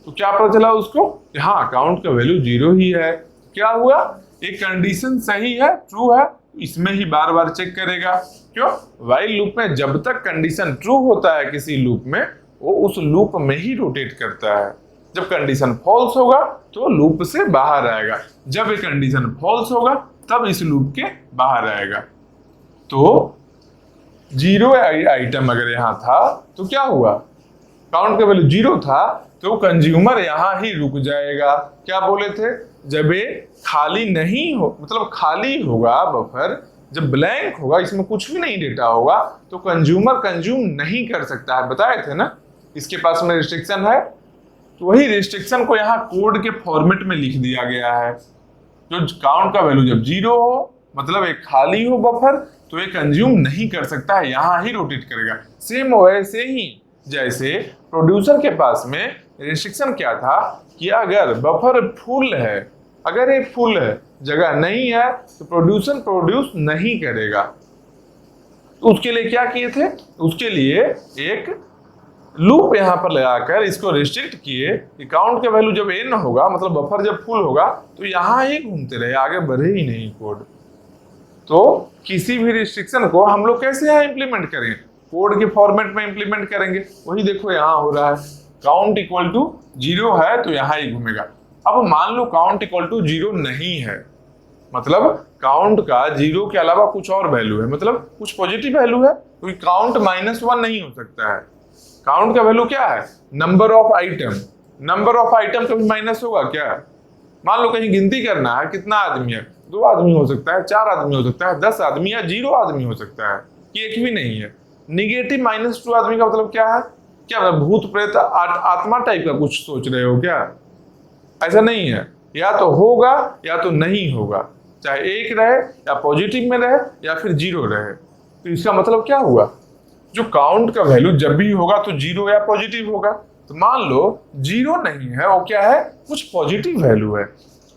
तो क्या पता चला उसको, हाँ काउंट का वैल्यू 0 ही है। क्या हुआ, एक कंडीशन सही है, ट्रू है, इसमें ही बार बार चेक करेगा। क्यों, वाइल लूप में जब तक कंडीशन ट्रू होता है किसी लूप में, वो उस लूप में ही रोटेट करता है। जब कंडीशन फॉल्स होगा तो लूप से बाहर आएगा, जब ये कंडीशन फॉल्स होगा तब इस लूप के बाहर आएगा। तो 0 आइटम अगर यहां था तो क्या हुआ, काउंट का वैल्यू 0 था, तो कंज्यूमर यहां ही रुक जाएगा। क्या बोले थे, जब ये खाली नहीं हो, मतलब खाली होगा बफर, जब ब्लैंक होगा, इसमें कुछ भी नहीं डेटा होगा, तो कंज्यूमर कंज्यूम नहीं कर सकता है, बताए थे ना। इसके पास में रिस्ट्रिक्शन है, तो वही रिस्ट्रिक्शन को यहाँ कोड के फॉर्मेट में लिख दिया गया है। जो काउंट का वैल्यू जब 0 हो, मतलब एक खाली हो बफर, तो ये कंज्यूम नहीं कर सकता है, यहाँ ही रोटेट करेगा। सेम वैसे ही जैसे प्रोड्यूसर के पास में रिस्ट्रिक्शन क्या था कि अगर बफर फुल है, अगर ये फुल है, जगह नहीं है, तो प्रोड्यूसर प्रोड्यूस नहीं करेगा। तो उसके लिए क्या किए थे, उसके लिए एक लूप यहां पर लगाकर इसको रिस्ट्रिक्ट किए कि काउंट का वैल्यू जब n होगा, मतलब बफर जब फुल होगा, तो यहां ही घूमते रहे, आगे बढ़े ही नहीं कोड। तो किसी भी रिस्ट्रिक्शन को हम लोग कैसे यहाँ इंप्लीमेंट करें, कोड के फॉर्मेट में इंप्लीमेंट करेंगे। वही देखो यहाँ हो रहा है, काउंट इक्वल टू 0 है तो यहाँ ही घूमेगा। अब मान लो काउंट इक्वल टू 0 नहीं है, मतलब काउंट का 0 के अलावा कुछ और वैल्यू है, मतलब कुछ पॉजिटिव वैल्यू है, क्योंकि काउंट -1 नहीं हो सकता है। काउंट का वैल्यू क्या है, number of item, number of item कभी माइनस होगा क्या। मान लो कहीं गिनती करना है, कितना आदमी है, 2 आदमी हो सकता है, 4 आदमी हो सकता है, 10 आदमी या 0 आदमी हो सकता है, कि एक भी नहीं है। निगेटिव -2 आदमी का मतलब क्या है, क्या भूत प्रेत आत्मा टाइप का कुछ सोच रहे हो क्या? ऐसा नहीं है, या तो होगा या तो नहीं होगा, चाहे एक रहे या पॉजिटिव में रहे या फिर जीरो रहे। तो इसका मतलब क्या हुआ, जो काउंट का वैल्यू जब भी होगा तो जीरो या पॉजिटिव होगा। तो मान लो जीरो नहीं है, वो क्या है, कुछ पॉजिटिव वैल्यू है।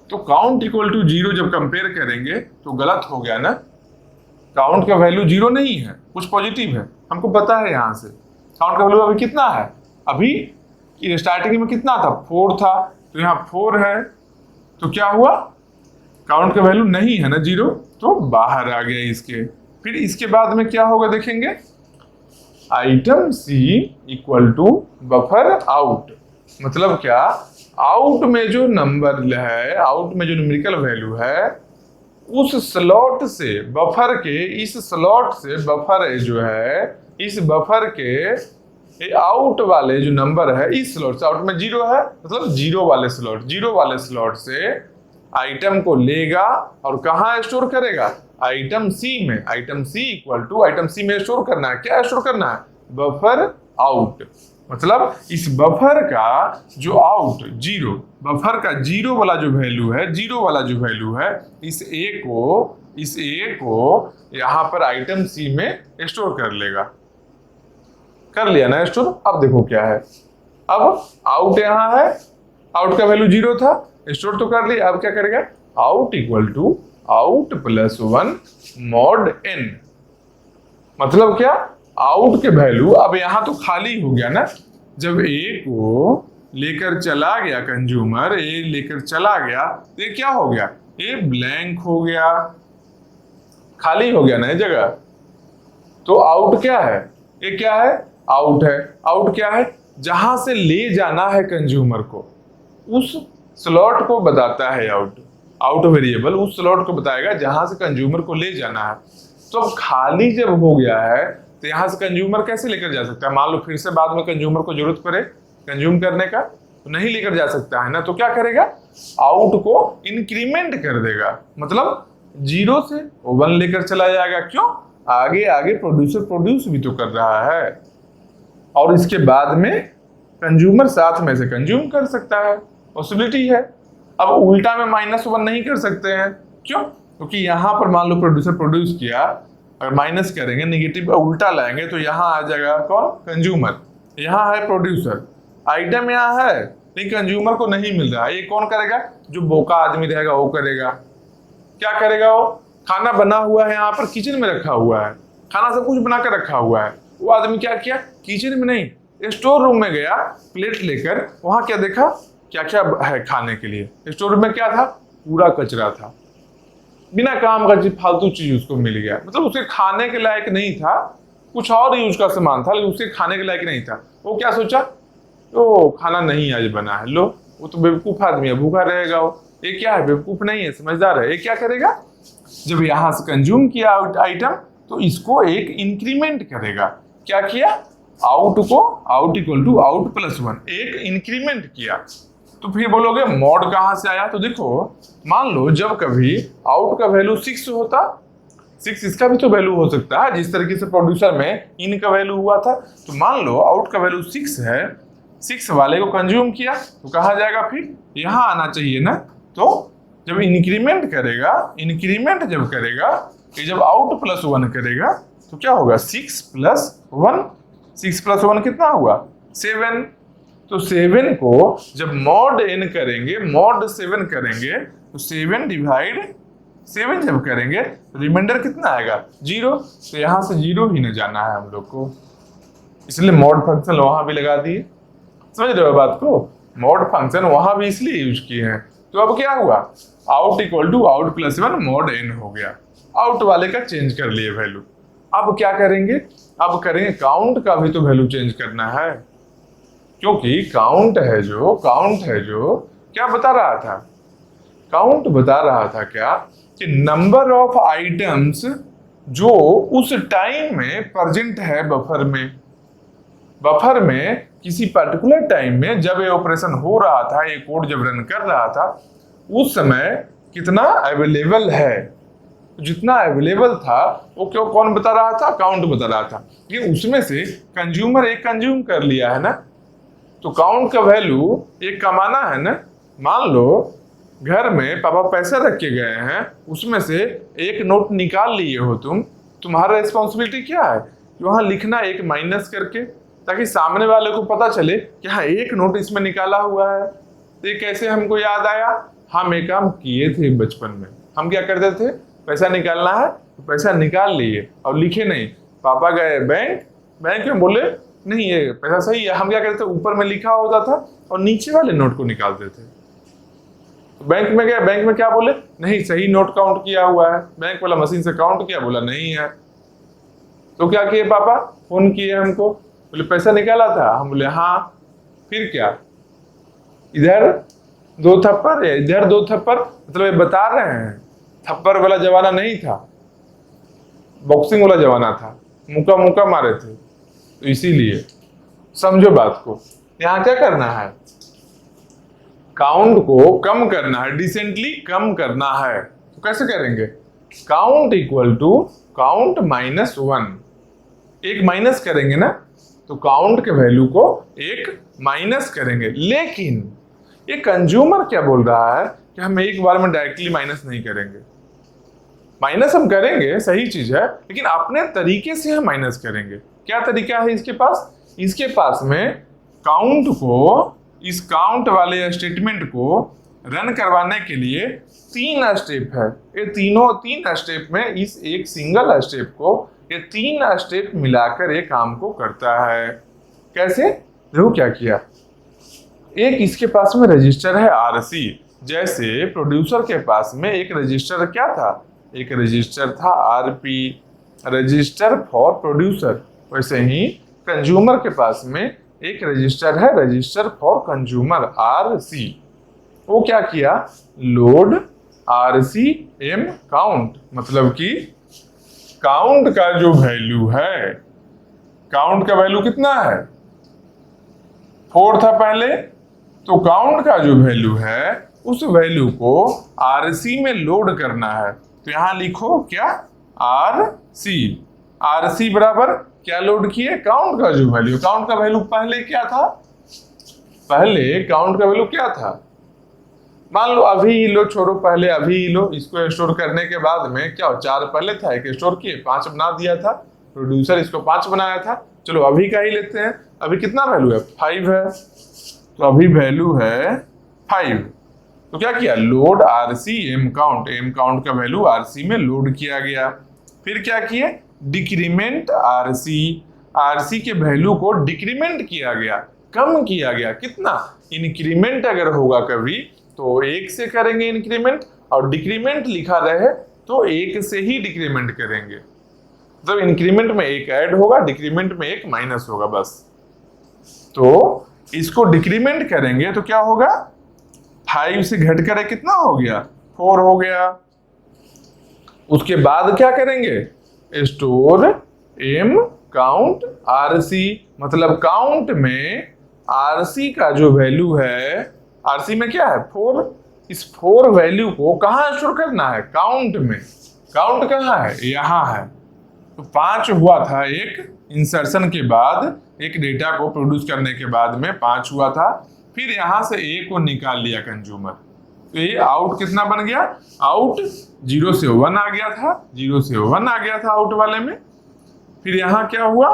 तो काउंट इक्वल टू जीरो जब कंपेयर करेंगे तो गलत हो गया ना, काउंट का वैल्यू जीरो नहीं है, कुछ पॉजिटिव है, हमको पता है। यहाँ से काउंट का वैल्यू अभी कितना है, अभी स्टार्टिंग में कितना था, 4 था, तो यहाँ 4 है, तो क्या हुआ, काउंट का वैल्यू नहीं है ना जीरो, तो बाहर आ गया इसके। फिर इसके बाद में क्या होगा देखेंगे, item C equal to buffer out. मतलब क्या, आउट में जो नंबर है, आउट में जो न्यूमेरिकल वैल्यू है, उस स्लॉट से बफर के, इस स्लॉट से बफर जो है, इस बफर के आउट वाले जो नंबर है, इस स्लॉट से, आउट में जीरो है मतलब जीरो वाले स्लॉट से आइटम को लेगा और कहाँ स्टोर करेगा, आइटम सी में। Item C equal to, item C में स्टोर करना है, क्या स्टोर करना है, बफर आउट। मतलब इस बफर का जो आउट जीरो, बफर का जीरो वाला जो वैल्यू है, जीरो वाला जो वैल्यू है, इस ए को यहाँ पर आइटम सी में स्टोर कर लेगा। कर लिया ना स्टोर। अब देखो क्या है, अब आउट यहाँ है, आउट का वैल्यू जीरो था, स्टोर तो कर लिया। अब क्या करेगा, out equal to out plus 1 mod n। मतलब क्या, आउट के वैल्यू अब यहां तो खाली हो गया ना, जब ए को लेकर चला गया कंज्यूमर, ए लेकर चला गया तो ये क्या हो गया, ए ब्लैंक हो गया, खाली हो गया ना ये जगह। तो आउट क्या है, ये क्या है, आउट है। आउट क्या है, जहां से ले जाना है कंज्यूमर को, उस स्लॉट को बताता है आउट। आउट वेरिएबल उस स्लॉट को बताएगा जहां से कंज्यूमर को ले जाना है। तो अब खाली जब हो गया है तो यहां से कंज्यूमर कैसे लेकर जा सकता है, मान लो फिर से बाद में कंज्यूमर को जरूरत पड़े कंज्यूम करने का, तो नहीं लेकर जा सकता है ना, तो क्या करेगा, आउट को इंक्रीमेंट कर देगा। मतलब जीरो से 1 लेकर चला जाएगा, क्यों, आगे आगे प्रोड्यूसर प्रोड्यूस भी तो कर रहा है, और इसके बाद में कंज्यूमर साथ में से कंज्यूम कर सकता है, पॉसिबिलिटी है। अब उल्टा में -1 नहीं कर सकते हैं, क्यों, क्योंकि यहाँ पर मान लो प्रोड्यूसर प्रोड्यूस किया, अगर माइनस करेंगे, नेगेटिव उल्टा लाएंगे तो यहाँ आ जाएगा कौन, कंज्यूमर, यहाँ है प्रोड्यूसर, आइटम यहाँ है लेकिन कंज्यूमर को नहीं मिल रहा है। ये कौन करेगा, जो बोका आदमी रहेगा वो करेगा। क्या करेगा, वो खाना बना हुआ है, यहाँ पर किचन में रखा हुआ है, खाना सब कुछ बना कर रखा हुआ है, वो आदमी क्या किया, किचन में नहीं स्टोर रूम में गया प्लेट लेकर, वहां क्या देखा, क्या क्या है खाने के लिए, स्टोर रूम में क्या था, पूरा कचरा था, बिना काम का फालतू चीज उसको मिल गया। मतलब उसके खाने के लायक नहीं था, कुछ और यूज का सामान था लेकिन उसके खाने के लायक नहीं था। वो क्या सोचा, तो खाना नहीं आज बना है, लो, वो तो बेवकूफ आदमी है, भूखा रहेगा वो। ये क्या है, बेवकूफ नहीं है, समझदार है। ये क्या करेगा, जब यहां से कंज्यूम किया आइटम तो इसको एक इंक्रीमेंट करेगा। क्या किया, आउट को, out equal to out plus 1, एक इंक्रीमेंट किया। तो फिर बोलोगे मॉड कहां से आया, तो देखो मान लो जब कभी आउट का वैल्यू 6 होता, 6 इसका भी तो वैल्यू हो सकता है, जिस तरीके से प्रोड्यूसर में इन का वैल्यू हुआ था। तो मान लो आउट का वैल्यू 6 है, 6 वाले को कंज्यूम किया तो कहाँ जाएगा, फिर यहाँ आना चाहिए ना। तो जब इंक्रीमेंट करेगा, इंक्रीमेंट जब करेगा, ये जब आउट प्लस 1 करेगा तो क्या होगा, 6 प्लस 1, 6 प्लस 1 कितना हुआ, 7। तो 7 को जब मॉड n करेंगे, मॉड 7 करेंगे, तो 7 डिवाइड 7 जब करेंगे तो रिमाइंडर कितना आएगा, 0। तो यहाँ से 0 ही न जाना है हम लोग को, इसलिए मॉड फंक्शन वहां भी लगा दिए। समझ रहे हो बात को, मॉड फंक्शन वहां भी इसलिए यूज किए हैं। तो अब क्या हुआ, out equal to out plus 1 mod n हो गया, आउट वाले का चेंज कर लिए वैल्यू। अब क्या करेंगे, अब करेंगे काउंट का भी तो वैल्यू चेंज करना है, क्योंकि काउंट है जो क्या बता रहा था, काउंट बता रहा था क्या, कि नंबर ऑफ आइटम्स जो उस टाइम में प्रेजेंट है बफर में, बफर में किसी पर्टिकुलर टाइम में जब ये ऑपरेशन हो रहा था, ये कोड जब रन कर रहा था, उस समय कितना अवेलेबल है। तो जितना अवेलेबल था वो क्यों कौन बता रहा था, काउंट बता रहा था। लेकिन उसमें से कंज्यूमर एक कंज्यूम कर लिया है ना, तो काउंट का वैल्यू एक कमाना है ना। मान लो घर में पापा पैसा रख के गए हैं, उसमें से एक नोट निकाल लिए हो तुम, तुम्हारा रिस्पॉन्सिबिलिटी क्या है, वहां लिखना एक माइनस करके, ताकि सामने वाले को पता चले कि हाँ एक नोट इसमें निकाला हुआ है। तो ये कैसे हमको याद आया, हम एक काम किए थे बचपन में। हम क्या करते थे, पैसा निकालना है तो पैसा निकाल लिए और लिखे नहीं। पापा गए बैंक में बोले नहीं ये पैसा सही है, हम क्या करते थे, ऊपर में लिखा होता था और नीचे वाले नोट को निकालते थे। बैंक में गए, बैंक में क्या बोले, नहीं सही नोट काउंट किया हुआ है। बैंक वाला मशीन से काउंट किया, बोला नहीं है। तो क्या किए पापा, फोन किए हमको, बोले पैसा निकाला था, हम बोले हाँ। फिर क्या, इधर 2 थप्पड़ या इधर 2 थप्पड़, मतलब ये बता रहे हैं थप्पड़ वाला जमाना नहीं था, बॉक्सिंग वाला जमाना था, मुक्का मुक्का मारे थे। तो इसीलिए समझो बात को, यहाँ क्या करना है, काउंट को कम करना है, डिसेंटली कम करना है। तो कैसे करेंगे, काउंट इक्वल टू काउंट -1, एक माइनस करेंगे ना, तो काउंट के वैल्यू को एक माइनस करेंगे। लेकिन ये कंज्यूमर क्या बोल रहा है कि हम एक बार में डायरेक्टली माइनस नहीं करेंगे। माइनस हम करेंगे, सही चीज है, लेकिन अपने तरीके से हम माइनस करेंगे। क्या तरीका है इसके पास, इसके पास में काउंट को, इस काउंट वाले स्टेटमेंट को रन करवाने के लिए 3 स्टेप है। ये तीन स्टेप में इस एक सिंगल स्टेप को ये 3 स्टेप मिलाकर ये काम को करता है। कैसे, देखो क्या किया, एक इसके पास में रजिस्टर है RC। जैसे प्रोड्यूसर के पास में एक रजिस्टर क्या था, एक रजिस्टर था RP, रजिस्टर फॉर प्रोड्यूसर। वैसे ही कंज्यूमर के पास में एक रजिस्टर है, रजिस्टर फॉर कंज्यूमर RC। वो क्या किया, लोड RCM काउंट, मतलब कि काउंट का जो वैल्यू है, काउंट का वैल्यू कितना है, 4 था पहले, तो काउंट का जो वैल्यू है उस वैल्यू को RC में लोड करना है। तो यहां लिखो क्या, RC बराबर क्या लोड किए, काउंट का जो वैल्यू, काउंट का वैल्यू पहले क्या था, पहले काउंट का वैल्यू क्या था, मान लो अभी ही लो, छोड़ो पहले अभी ही लो। इसको स्टोर करने के बाद में क्या, 4 पहले था, एक स्टोर किए, 5 बना दिया था, प्रोड्यूसर इसको 5 बनाया था। चलो अभी का ही लेते हैं, अभी कितना वैल्यू है, 5 है, तो अभी वैल्यू है 5। तो क्या किया, load RCM count, M count का वैल्यू RC में लोड किया गया। फिर क्या किए, डिक्रीमेंट RC के वैल्यू को डिक्रीमेंट किया गया, कम किया गया। कितना, इंक्रीमेंट अगर होगा कभी तो 1 से करेंगे इंक्रीमेंट, और डिक्रीमेंट लिखा रहे तो 1 से ही डिक्रीमेंट करेंगे। जब इंक्रीमेंट में 1 ऐड होगा, डिक्रीमेंट में 1 माइनस होगा बस। तो इसको डिक्रीमेंट करेंगे तो क्या होगा, 5 से घट कर कितना हो गया, 4 हो गया। उसके बाद क्या करेंगे, स्टोर एम काउंट RC, मतलब काउंट में RC का जो वैल्यू है, RC में क्या है 4, इस 4 वैल्यू को कहाँ स्टोर करना है, काउंट में। काउंट कहाँ है, यहाँ है। तो 5 हुआ था एक इंसर्शन के बाद, एक डेटा को प्रोड्यूस करने के बाद में 5 हुआ था। फिर यहां से A को निकाल लिया कंज्यूमर, तो ये आउट कितना बन गया, आउट 0 से 1 आ गया था, 0 से 1 आ गया था आउट वाले में। फिर यहाँ क्या हुआ,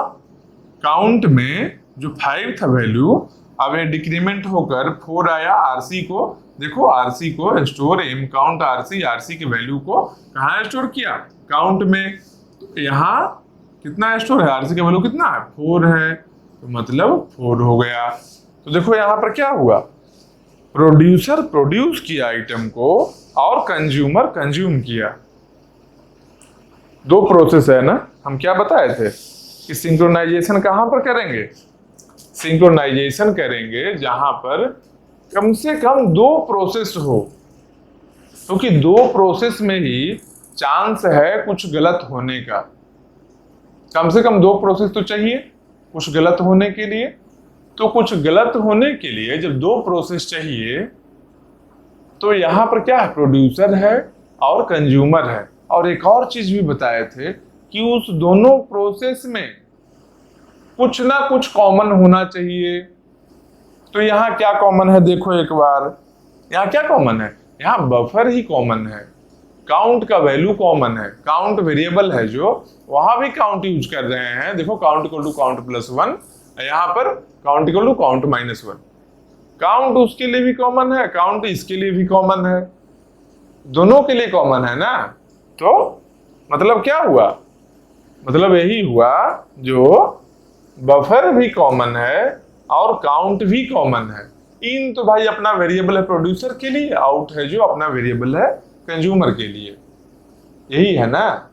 काउंट में जो 5 था वैल्यू, अब ये डिक्रीमेंट होकर 4 आया। RC को देखो, RC को स्टोर एम काउंट RC के वैल्यू को कहाँ स्टोर किया, काउंट में। तो यहाँ कितना स्टोर है, RC का वैल्यू कितना है, 4 है, तो मतलब 4 हो गया। तो देखो यहाँ पर क्या हुआ, प्रोड्यूसर प्रोड्यूस किया आइटम को और कंज्यूमर कंज्यूम किया। 2 प्रोसेस है ना। हम क्या बताए थे कि सिंक्रोनाइजेशन कहाँ पर करेंगे, सिंक्रोनाइजेशन करेंगे जहां पर कम से कम 2 प्रोसेस हो, क्योंकि 2 प्रोसेस में ही चांस है कुछ गलत होने का। कम से कम 2 प्रोसेस तो चाहिए कुछ गलत होने के लिए। तो कुछ गलत होने के लिए जब 2 प्रोसेस चाहिए, तो यहां पर क्या है, प्रोड्यूसर है और कंज्यूमर है। और एक और चीज भी बताए थे कि उस दोनों प्रोसेस में कुछ ना कुछ कॉमन होना चाहिए। तो यहाँ क्या कॉमन है देखो एक बार, यहाँ क्या कॉमन है, यहाँ बफर ही कॉमन है, काउंट का वैल्यू कॉमन है, काउंट वेरिएबल है जो वहां भी काउंट यूज कर रहे हैं। देखो count equal to count plus one, यहाँ पर count equal to count minus one. Count उसके लिए भी कॉमन है, काउंट इसके लिए भी कॉमन है, दोनों के लिए कॉमन है ना। तो मतलब क्या हुआ, मतलब यही हुआ जो बफर भी कॉमन है और काउंट भी कॉमन है। इन तो भाई अपना वेरिएबल है प्रोड्यूसर के लिए, आउट है जो अपना वेरिएबल है कंज्यूमर के लिए, यही है ना।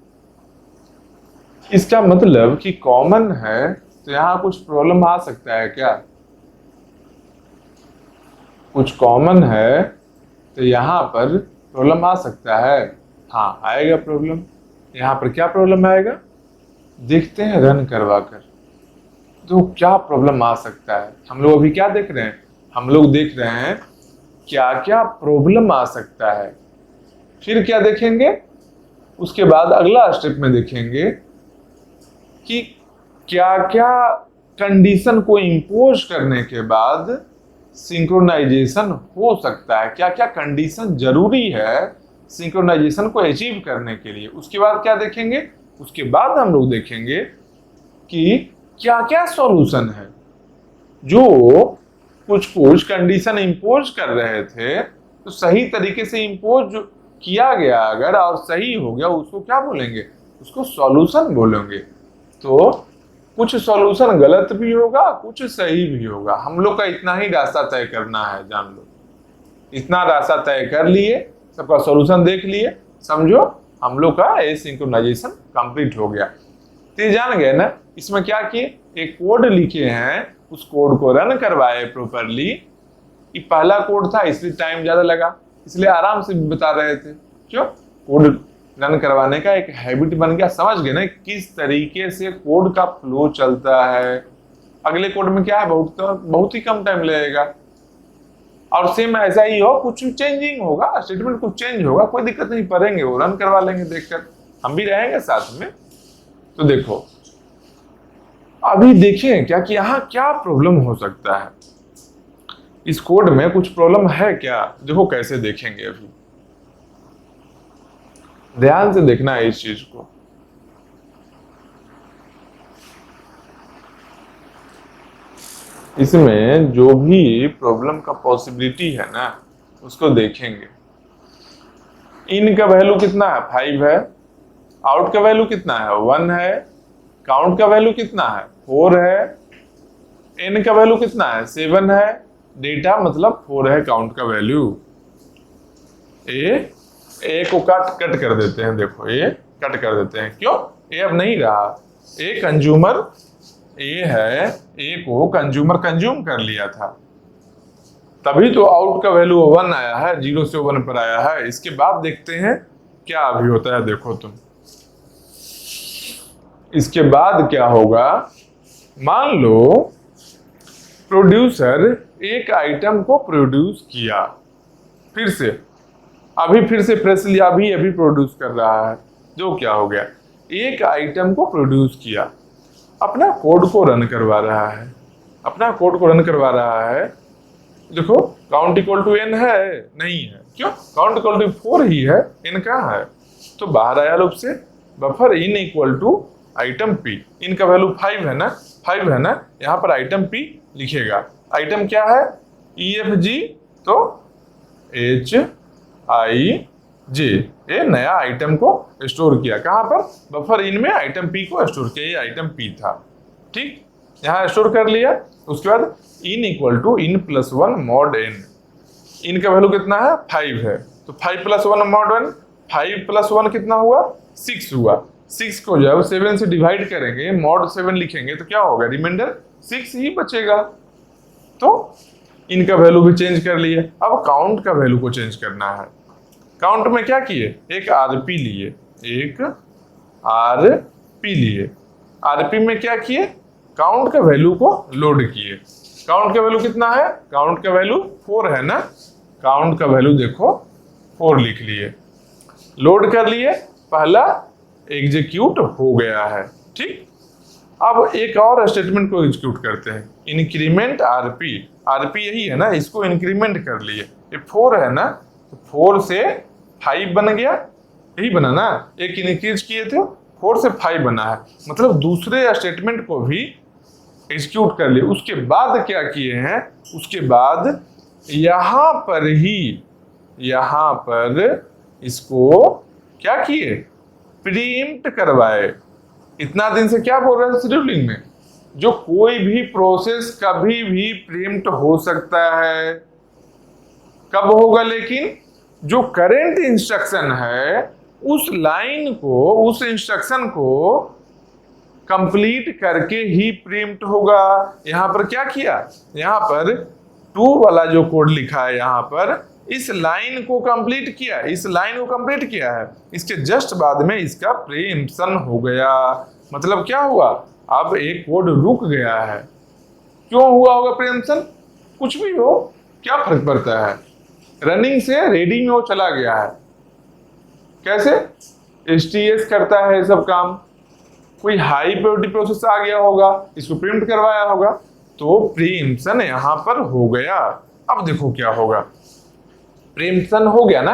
इसका मतलब कि कॉमन है तो यहां कुछ प्रॉब्लम आ सकता है क्या, कुछ कॉमन है तो यहां पर प्रॉब्लम आ सकता है। हाँ आएगा प्रॉब्लम, यहां पर क्या प्रॉब्लम आएगा देखते हैं रन करवा कर, तो क्या प्रॉब्लम आ सकता है। हम लोग अभी क्या देख रहे हैं, हम लोग देख रहे हैं क्या क्या प्रॉब्लम आ सकता है, फिर क्या देखेंगे उसके बाद अगला स्टेप में देखेंगे कि क्या क्या कंडीशन को इंपोज करने के बाद सिंक्रोनाइजेशन हो सकता है, क्या क्या कंडीशन जरूरी है सिंक्रोनाइजेशन को अचीव करने के लिए। उसके बाद क्या देखेंगे, उसके बाद हम लोग देखेंगे कि क्या क्या सॉल्यूशन है जो कुछ कुछ कंडीशन इंपोज कर रहे थे तो सही तरीके से इंपोज किया गया अगर और सही हो गया उसको क्या बोलेंगे, उसको सॉल्यूशन बोलेंगे। तो कुछ सॉल्यूशन गलत भी होगा कुछ सही भी होगा, हम लोग का इतना ही रास्ता तय करना है, जान लो इतना रास्ता तय कर लिए, सबका सॉल्यूशन देख लिए, समझो हम लोग का एसिंक्रोनाइजेशन कंप्लीट हो गया। तो ये जान गए ना, इसमें क्या किए, एक कोड लिखे हैं, उस कोड को रन करवाए प्रॉपरली। ये पहला कोड था इसलिए टाइम ज्यादा लगा, इसलिए आराम से बता रहे थे, क्यों कोड रन करवाने का एक हैबिट बन गया, समझ गए ना किस तरीके से कोड का फ्लो चलता है। अगले कोड में क्या है, बहुत ही कम टाइम लगेगा और सेम ऐसा ही हो, कुछ चेंजिंग होगा, स्टेटमेंट कुछ चेंज होगा, कोई दिक्कत नहीं, पढ़ेंगे वो रन करवा लेंगे देखकर, हम भी रहेंगे साथ में। तो देखो अभी देखें क्या कि यहाँ क्या प्रॉब्लम हो सकता है, इस कोड में कुछ प्रॉब्लम है क्या, देखो कैसे देखेंगे, अभी ध्यान से देखना है इस चीज को। इसमें जो भी प्रॉब्लम का पॉसिबिलिटी है ना उसको देखेंगे। इन का वैल्यू कितना है 5 है, आउट का वैल्यू कितना है 1 है, काउंट का वैल्यू कितना है 4 है, एन का वैल्यू कितना है 7 है, डेटा मतलब 4 है काउंट का वैल्यू। ए को कट कर देते हैं, देखो ए कट कर देते हैं, क्यों ए अब नहीं रहा, ए कंज्यूमर ए है, ए को कंज्यूमर कंज्यूम कर लिया था, तभी तो आउट का वैल्यू 1 आया है, 0 से 1 पर आया है। इसके बाद देखते हैं क्या अभी होता है, देखो तुम इसके बाद क्या होगा। मान लो प्रोड्यूसर एक आइटम को प्रोड्यूस किया, फिर से प्रेस लिया, अभी प्रोड्यूस कर रहा है, जो क्या हो गया एक आइटम को प्रोड्यूस किया, अपना कोड को रन करवा रहा है, देखो काउंट इक्वल टू एन है, नहीं है, क्यों काउंट इक्वल टू 4 ही है, एन कहाँ है, तो बाहर आया लूप से, buffer in equal to item P, इनका वैल्यू 5 है ना, यहाँ पर आइटम पी लिखेगा, आइटम क्या है EFG, तो HIJ, ये नया आइटम को स्टोर किया, कहाँ पर बफर इन में आइटम पी को स्टोर किया, ये आइटम पी था, ठीक, यहाँ स्टोर कर लिया। उसके बाद in equal to in plus 1 mod N, इनका वैल्यू कितना है 5 है, तो 5 प्लस 1 मॉड एन, 5 प्लस 1 कितना हुआ 6 हुआ, 6 को जब 7 से डिवाइड करेंगे मॉड 7 लिखेंगे तो क्या होगा, रिमाइंडर 6 ही बचेगा। तो इनका वैल्यू भी चेंज कर लिए, अब काउंट का वैल्यू को चेंज करना है। काउंट में क्या किए, एक आरपी लिए, आरपी में क्या किए, काउंट का वैल्यू को लोड किए। काउंट का वैल्यू कितना है, काउंट का वैल्यू 4 है ना, काउंट का वैल्यू देखो 4 लिख लिए, लोड कर लिए, पहला एग्जीक्यूट हो गया है। ठीक, अब एक और स्टेटमेंट को एग्जीक्यूट करते हैं, इंक्रीमेंट आरपी। आरपी यही है ना, इसको इंक्रीमेंट कर लिए, ये 4 है ना, तो 4 से 5 बन गया, यही बना ना, एक इंक्रीज किए थे 4 से 5 बना है, मतलब दूसरे स्टेटमेंट को भी एग्जीक्यूट कर लिए। उसके बाद क्या किए हैं, उसके बाद यहां पर इसको क्या किए, प्रीएम्प्ट करवाए। इतना दिन से क्या बोल रहे हैं शेड्यूलिंग में, जो कोई भी प्रोसेस कभी भी प्रीएम्प्ट हो सकता है, कब होगा, लेकिन जो करंट इंस्ट्रक्शन है उस लाइन को, उस इंस्ट्रक्शन को कंप्लीट करके ही प्रीएम्प्ट होगा। यहां पर क्या किया, यहां पर 2 वाला जो कोड लिखा है, यहां पर इस लाइन को कंप्लीट किया, इस लाइन को कंप्लीट किया है, इसके जस्ट बाद में इसका प्रीएम्प्शन हो गया। मतलब क्या हुआ, अब एक कोड रुक गया है। क्यों हुआ होगा प्रीएम्प्शन, कुछ भी हो, क्या फर्क पड़ता है, रनिंग से रेडी में वो चला गया है। कैसे, एसटीएस करता है ये सब काम, कोई हाई प्रायोरिटी प्रोसेस आ गया होगा, इसको प्रिंट करवाया होगा, तो प्रीएम्प्शन यहां पर हो गया। अब देखो क्या होगा, प्रीएम्प्शन हो गया ना,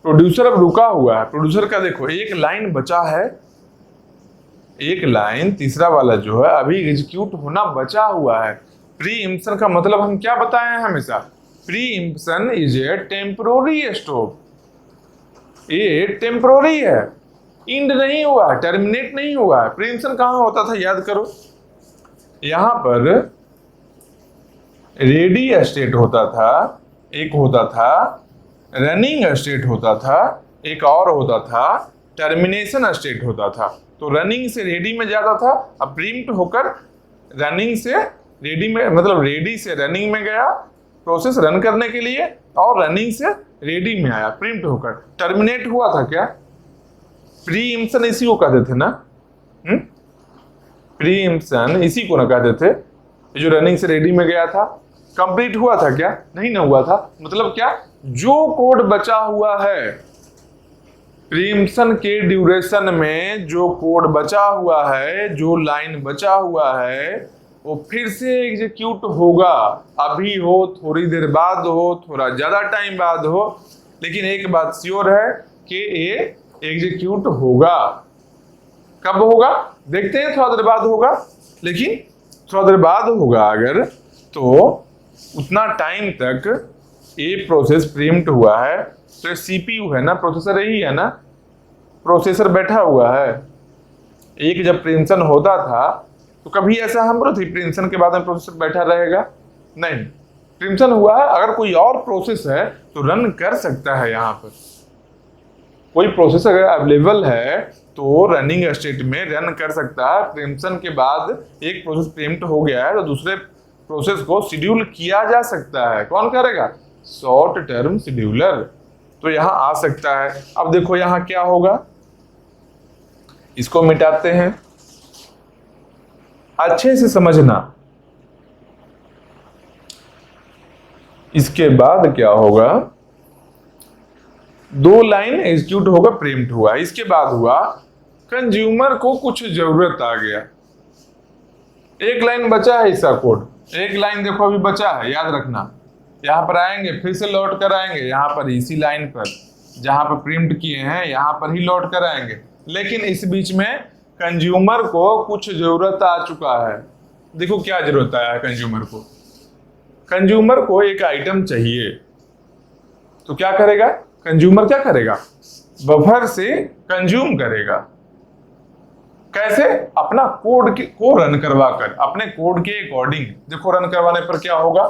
प्रोड्यूसर अब रुका हुआ है, प्रोड्यूसर का देखो एक लाइन बचा है, एक लाइन तीसरा वाला जो है अभी एग्जीक्यूट होना बचा हुआ है। प्रीएम्प्शन का मतलब हम क्या बताए हैं हमेशा, प्रीएम्प्शन इज ए टेम्पररी स्टॉप, ये टेम्पररी है, इंड नहीं हुआ, टर्मिनेट नहीं हुआ है। प्रीएम्प्शन कहां होता था याद करो, यहां पर रेडी स्टेट होता था, एक होता था रनिंग स्टेट होता था, एक और होता था टर्मिनेशन स्टेट होता था। तो रनिंग से रेडी में जाता था, अब प्रिंट होकर रनिंग से रेडी में, मतलब रेडी से रनिंग में गया प्रोसेस रन करने के लिए, और रनिंग से रेडी में आया प्रिंट होकर, टर्मिनेट हुआ था। क्या प्रीएम्प्शन इसी को कहते थे ना, प्रीएम्प्शन इसी को ना कहते थे, जो रनिंग से रेडी में गया था। कंप्लीट हुआ था क्या, नहीं ना हुआ था, मतलब क्या, जो कोड बचा हुआ है प्रीएम्प्शन के ड्यूरेशन में, जो कोड बचा हुआ है, जो लाइन बचा हुआ है, वो फिर से एग्जीक्यूट होगा। अभी हो, थोड़ी देर बाद हो, थोड़ा ज्यादा टाइम बाद हो, लेकिन एक बात श्योर है कि ये एग्जीक्यूट होगा। कब होगा देखते हैं, थोड़ा देर बाद होगा, लेकिन थोड़ा देर बाद होगा अगर, तो उतना टाइम तक ये प्रोसेस प्रीएम्प्ट हुआ है। तो सीपीयू है ना, प्रोसेसर यही है ना, प्रोसेसर बैठा हुआ है। एक जब प्रीएम्प्शन होता था तो कभी ऐसा हम बोले थे प्रीएम्प्शन के बाद में प्रोसेसर बैठा रहेगा, नहीं, प्रीएम्प्शन हुआ है, अगर कोई और प्रोसेस है तो रन कर सकता है। यहाँ पर कोई प्रोसेस अगर अवेलेबल है तो रनिंग स्टेट में रन कर सकता है। प्रीएम्प्शन के बाद एक प्रोसेस प्रीएम्प्ट हो गया है तो दूसरे प्रोसेस को शेड्यूल किया जा सकता है। कौन करेगा, शॉर्ट टर्म शेड्यूलर, तो यहां आ सकता है। अब देखो यहां क्या होगा, इसको मिटाते हैं, अच्छे से समझना। इसके बाद क्या होगा, 2 लाइन एग्जीक्यूट होगा, प्रीएम्प्ट हुआ। इसके बाद हुआ कंज्यूमर को कुछ जरूरत आ गया, एक लाइन बचा है इसका कोड, एक लाइन देखो अभी बचा है, याद रखना। यहाँ पर आएंगे, फिर से लौट कर आएंगे, यहाँ पर इसी लाइन पर जहां पर प्रिंट किए हैं यहाँ पर ही लौट कर आएंगे। लेकिन इस बीच में कंज्यूमर को कुछ जरूरत आ चुका है। देखो क्या जरूरत आया है कंज्यूमर को, कंज्यूमर को एक आइटम चाहिए, तो क्या करेगा कंज्यूमर, क्या करेगा, बफर से कंज्यूम करेगा। कैसे, अपना कोड को रन करवा कर, अपने कोड के अकॉर्डिंग। देखो रन करवाने पर क्या होगा,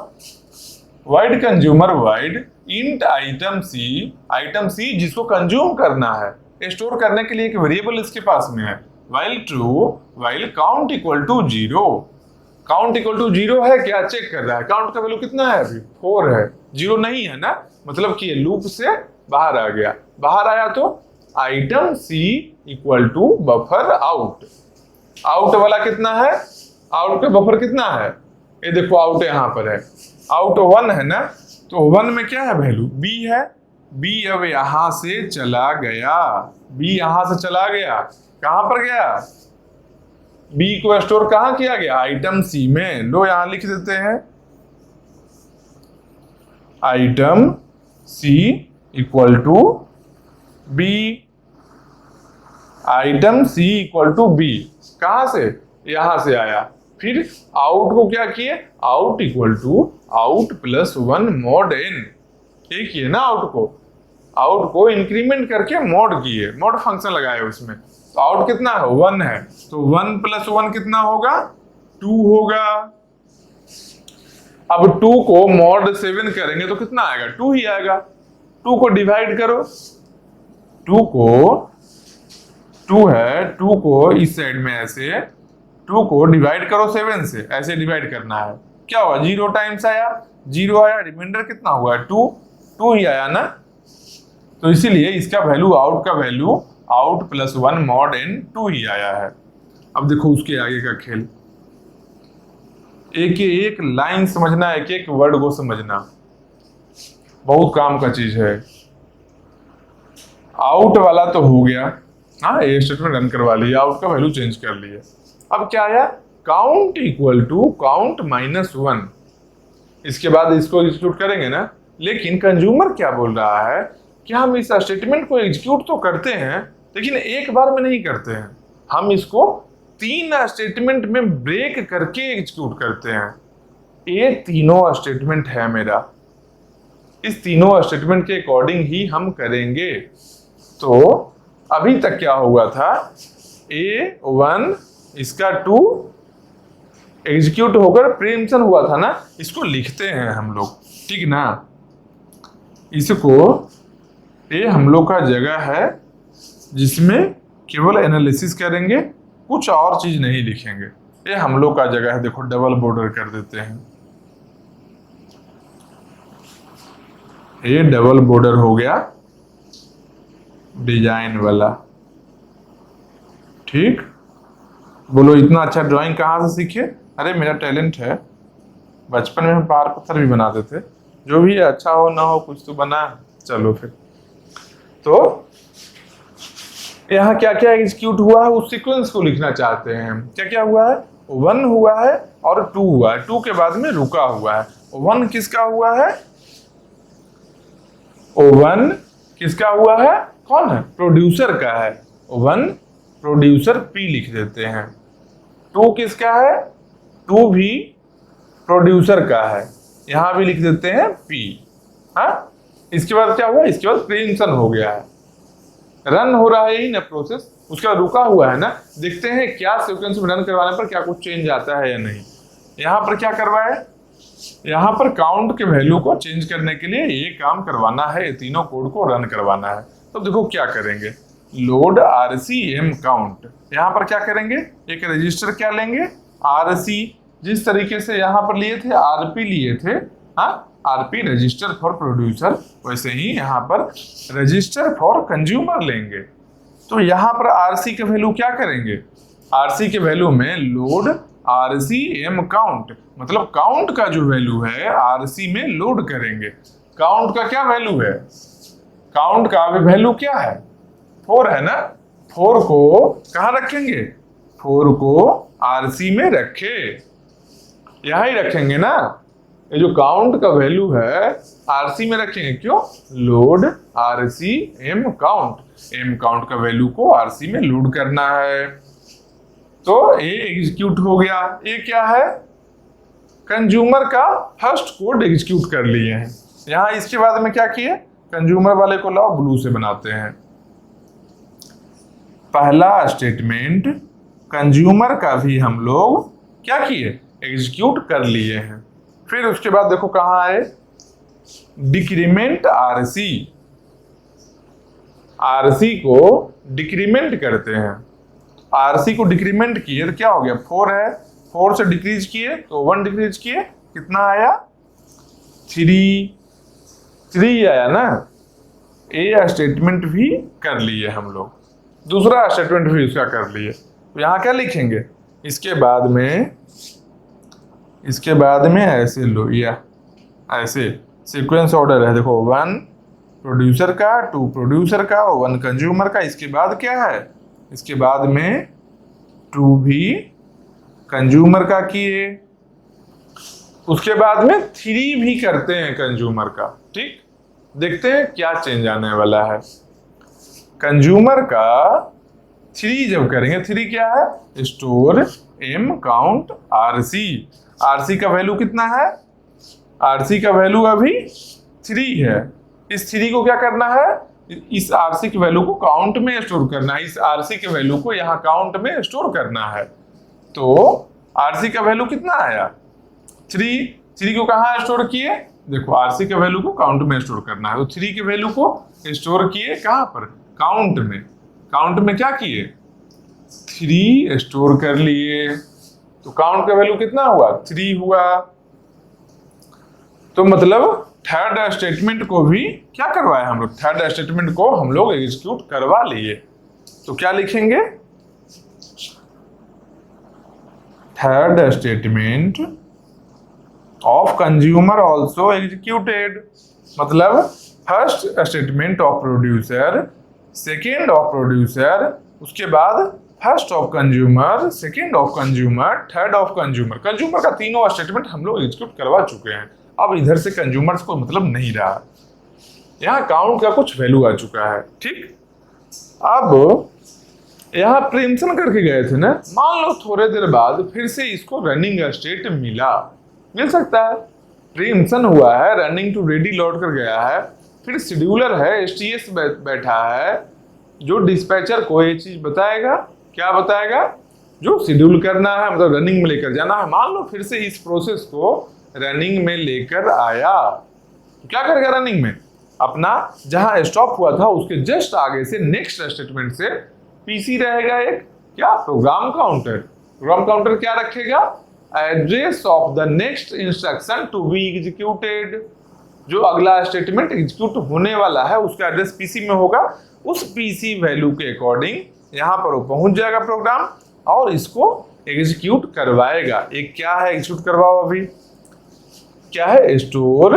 void consumer void int item C जिसको कंज्यूम करना है, स्टोर करने के लिए एक वेरिएबल इसके पास में है, while true while count equal to 0। Count equal to 0 है क्या, चेक कर रहा है, काउंट का वैल्यू कितना है अभी 4 है, 0 नहीं है ना, मतलब कि ये लूप से बाहर आ गया। बाहर आया तो item C equal to buffer out, out वाला कितना है, आउट का बफर कितना है, ये देखो आउट यहाँ पर है, आउट 1 है ना, तो 1 में क्या है वैल्यू, बी है, बी अब यहां से चला गया। बी यहां से चला गया, कहां पर गया, बी को स्टोर कहां किया गया, आइटम सी में। लो यहां लिख देते हैं, item C equal to B, item C equal to B. कहां से, यहां से आया। फिर आउट को क्या किए, out equal to out plus 1 mod N, ये किए ना आउट को इंक्रीमेंट करके मॉड किए, मॉड फंक्शन लगाए उसमें। तो आउट कितना है, 1 है, तो 1 प्लस 1 कितना होगा, 2 होगा। अब 2 को मॉड 7 करेंगे तो कितना आएगा, 2 ही आएगा। 2 को डिवाइड करो, 2 को 2 है, 2 को इस साइड में ऐसे 2 को डिवाइड करो 7 से, ऐसे डिवाइड करना है। क्या हुआ, 0 टाइम्स आया, 0 आया, रिमाइंडर कितना हुआ है, 2 ही आया ना। तो इसीलिए इसका वैल्यू, आउट का value out plus 1 mod N 2 ही आया है। अब देखो उसके आगे का खेल, एक एक लाइन समझना, एक एक वर्ड को समझना, बहुत काम का चीज है। आउट वाला तो हो गया, हाँ ये स्टेटमेंट रन करवा लिया, आउट का वैल्यू चेंज कर लिए। अब क्या आया, count equal to count minus 1। इसके बाद इसको एग्जीक्यूट करेंगे ना, लेकिन कंज्यूमर क्या बोल रहा है कि हम इस स्टेटमेंट को एग्जीक्यूट तो करते हैं लेकिन एक बार में नहीं करते हैं, हम इसको 3 स्टेटमेंट में ब्रेक करके एग्जीक्यूट करते हैं। ये तीनों स्टेटमेंट है मेरा, इस तीनों स्टेटमेंट के अकॉर्डिंग ही हम करेंगे। तो अभी तक क्या हुआ था, A1 इसका 2 एग्जीक्यूट होकर प्रीएम्पशन हुआ था ना, इसको लिखते हैं हम लोग, ठीक ना। इसको ये हम लोग का जगह है जिसमें केवल एनालिसिस करेंगे, कुछ और चीज नहीं लिखेंगे। ये हम लोग का जगह है, देखो डबल बॉर्डर कर देते हैं, ये डबल बॉर्डर हो गया डिजाइन वाला, ठीक। बोलो इतना अच्छा ड्राइंग कहाँ से सीखे, अरे मेरा टैलेंट है, बचपन में हम पहाड़ पत्थर भी बनाते थे। जो भी है, अच्छा हो ना हो कुछ तो बना। चलो फिर, तो यहाँ क्या क्या एग्जीक्यूट हुआ है उस सीक्वेंस को लिखना चाहते हैं हम। क्या क्या हुआ है, 1 हुआ है और 2 हुआ है, 2 के बाद में रुका हुआ है। 1 किसका हुआ है, 1 किसका हुआ है, कौन है, प्रोड्यूसर का है। 1 प्रोड्यूसर P लिख देते हैं। 2 किसका है, 2 भी प्रोड्यूसर का है, यहां भी लिख देते हैं P। हाँ, इसके बाद क्या हुआ, इसके बाद प्रीएम्पशन हो गया है, रन हो रहा है ही ना प्रोसेस, उसका रुका हुआ है ना। देखते हैं क्या सीक्वेंस में रन करवाने पर क्या कुछ चेंज आता है या नहीं। यहाँ पर क्या करवाए, यहाँ पर काउंट के वैल्यू को चेंज करने के लिए ये काम करवाना है, ये तीनों कोड को रन करवाना है। तो देखो क्या करेंगे, लोड RCM काउंट, यहाँ पर क्या करेंगे, एक रजिस्टर क्या लेंगे, RC, जिस तरीके से यहाँ पर लिए थे RP लिए थे, हाँ RP रजिस्टर फॉर प्रोड्यूसर, वैसे ही यहाँ पर रजिस्टर फॉर कंज्यूमर लेंगे। तो यहाँ पर RC के वैल्यू क्या करेंगे, RC के वैल्यू में लोड RCM काउंट, मतलब काउंट का जो वैल्यू है RC में लोड करेंगे। काउंट का क्या वैल्यू है, काउंट का वैल्यू क्या है, 4 है ना। 4 को कहाँ रखेंगे, 4 को RC में रखे, यहां ही रखेंगे ना। ये जो काउंट का वैल्यू है RC में रखेंगे, क्यों, load RCM count, M count का वैल्यू को RC में लोड करना है। तो ये एग्जीक्यूट हो गया। ये क्या है, कंज्यूमर का फर्स्ट कोड एग्जीक्यूट कर लिए हैं। यहां इसके बाद में क्या किए, कंज्यूमर वाले को लाओ ब्लू से बनाते हैं। पहला स्टेटमेंट कंज्यूमर का भी हम लोग क्या किए, एग्जीक्यूट कर लिए हैं। फिर उसके बाद देखो कहाँ आए, डिक्रीमेंट RC को डिक्रीमेंट करते हैं। RC को डिक्रीमेंट किए तो क्या हो गया, 4 है, 4 से डिक्रीज किए तो 1 डिक्रीज किए, कितना आया, 3 आया ना। ये स्टेटमेंट भी कर लिए हम लोग, दूसरा स्टेटमेंट भी उसका कर लिए। तो यहाँ क्या लिखेंगे, इसके बाद में ऐसे लो, या ऐसे सीक्वेंस ऑर्डर है, देखो 1 प्रोड्यूसर का, 2 प्रोड्यूसर का, 1 कंज्यूमर का। इसके बाद क्या है, इसके बाद में 2 भी कंज्यूमर का किए, उसके बाद में 3 भी करते हैं कंज्यूमर का। ठीक, देखते हैं क्या चेंज आने वाला है। कंज्यूमर का 3 जब करेंगे, 3 क्या है, store M count RC. RC का वैल्यू कितना है, आरसी का वैल्यू अभी 3 है। इस 3 को क्या करना है, इस आरसी के वैल्यू को काउंट में स्टोर करना है, इस आरसी के वैल्यू को यहाँ काउंट में स्टोर करना है। तो आरसी का वैल्यू कितना आया, 3 को कहाँ स्टोर किए, देखो आरसी के वैल्यू को काउंट में स्टोर करना है, तो 3 के वैल्यू को स्टोर किए कहाँ पर, काउंट में। काउंट में क्या किए, 3 स्टोर कर लिए, तो काउंट का वैल्यू कितना हुआ, 3 हुआ। तो मतलब थर्ड स्टेटमेंट को भी क्या करवाया हम लोग, थर्ड स्टेटमेंट को हम लोग एग्जीक्यूट करवा लिए। तो क्या लिखेंगे, third statement of consumer also executed. मतलब first statement of producer, second of producer, उसके बाद first of consumer, second of consumer, third of consumer. Consumer का तीनों स्टेटमेंट हम लोग एग्जीक्यूट करवा चुके हैं। अब इधर से कंज्यूमर्स को मतलब नहीं रहा, यहाँ काउंट का कुछ वैल्यू आ चुका है। ठीक, अब यहाँ प्रीएम्पशन करके गए थे ना, मान लो थोड़े देर बाद फिर से इसको रनिंग स्टेट मिल सकता है। प्रीएम्पशन हुआ है, रनिंग टू रेडी लौट कर गया है, फिर शेड्यूलर है, एसटीएस बैठा है, जो डिस्पैचर को ये चीज बताएगा, क्या बताएगा, जो शेड्यूल करना है, मतलब रनिंग में लेकर जाना है। मान लो फिर से इस प्रोसेस को रनिंग में लेकर आया, तो क्या करेगा, रनिंग में अपना जहां स्टॉप हुआ था उसके जस्ट आगे से नेक्स्ट स्टेटमेंट से पीसी रहेगा एक, क्या, प्रोग्राम काउंटर। प्रोग्राम काउंटर क्या रखेगा, address of the next instruction to be executed. जो अगला स्टेटमेंट एग्जीक्यूट होने वाला है उसका एड्रेस पीसी में होगा, उस पीसी वैल्यू के अकॉर्डिंग यहाँ पर वो पहुंच जाएगा प्रोग्राम और इसको एग्जीक्यूट करवाएगा। एक क्या है, एग्जीक्यूट करवाओ, अभी क्या है, स्टोर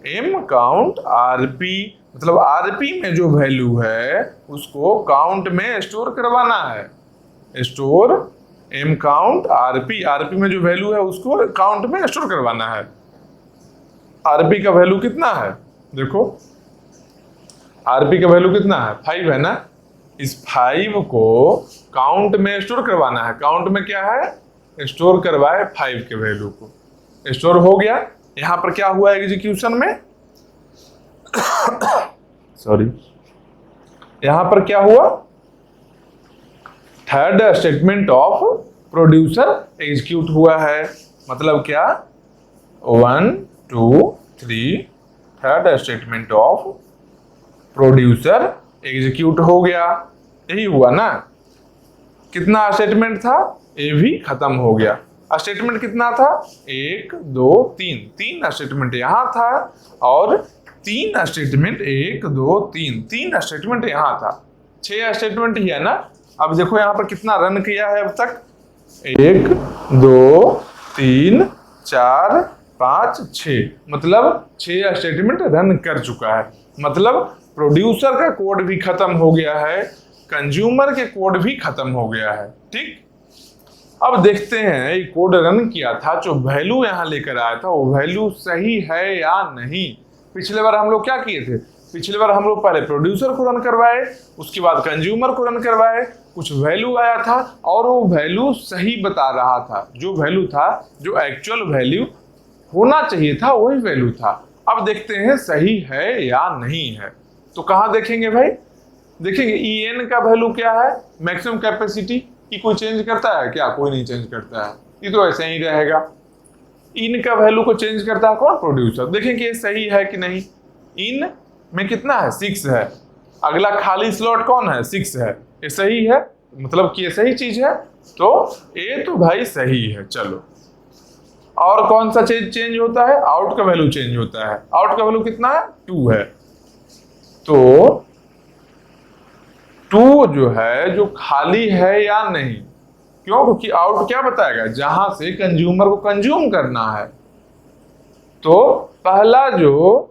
एम काउंट आरपी। मतलब आरपी में जो वैल्यू है उसको काउंट में स्टोर करवाना है। Store M count RP, RP में जो वैल्यू है उसको काउंट में स्टोर करवाना है। आरपी का वैल्यू कितना है, देखो आरपी का वैल्यू कितना है, 5 है ना। इस 5 को काउंट में स्टोर करवाना है। काउंट में क्या है, स्टोर करवाए 5 के वैल्यू को, स्टोर हो गया। यहां पर क्या हुआ एग्जीक्यूशन में सॉरी, यहां पर क्या हुआ, third statement of producer execute हुआ है। मतलब क्या, 1 2 3 third statement of producer execute हो गया। यही हुआ ना, कितना स्टेटमेंट था, ए भी खत्म हो गया। स्टेटमेंट कितना था, 1 2 3, 3 स्टेटमेंट यहाँ था और 3 स्टेटमेंट 1 2 3 स्टेटमेंट यहाँ था, 6 स्टेटमेंट ही है ना। अब देखो यहाँ पर कितना रन किया है अब तक, 1 2 3 4 5 6, मतलब 6 स्टेटमेंट रन कर चुका है। मतलब प्रोड्यूसर का कोड भी खत्म हो गया है, कंज्यूमर के कोड भी खत्म हो गया है। ठीक, अब देखते हैं ये कोड रन किया था, जो वैल्यू यहाँ लेकर आया था वो वैल्यू सही है या नहीं। पिछले बार हम लोग क्या किए थे, पिछले बार हम लोग पहले प्रोड्यूसर को रन करवाए, उसके बाद कंज्यूमर को रन करवाए, कुछ वैल्यू आया था और वो वैल्यू सही बता रहा था। जो वैल्यू था, जो एक्चुअल वैल्यू होना चाहिए था वही वैल्यू था। अब देखते हैं सही है या नहीं है। तो कहाँ देखेंगे भाई, देखेंगे EN का वैल्यू क्या है, मैक्सिमम कैपेसिटी की कोई चेंज करता है क्या, कोई नहीं चेंज करता है, ये तो ऐसे ही रहेगा। इन का वैल्यू को चेंज करता है कौन, प्रोड्यूसर। देखेंगे ये सही है कि नहीं, इन में कितना है, 6 है, अगला खाली स्लॉट कौन है, 6 है, ये सही है, मतलब कि ये सही चीज है, तो ये तो भाई सही है। चलो, और कौन सा चेंज होता है, आउट का वैल्यू चेंज होता है। आउट का वैल्यू कितना है, 2 है, तो 2 जो है जो खाली है या नहीं, क्यों, क्योंकि आउट क्या बताएगा, जहां से कंज्यूमर को कंज्यूम करना है। तो पहला जो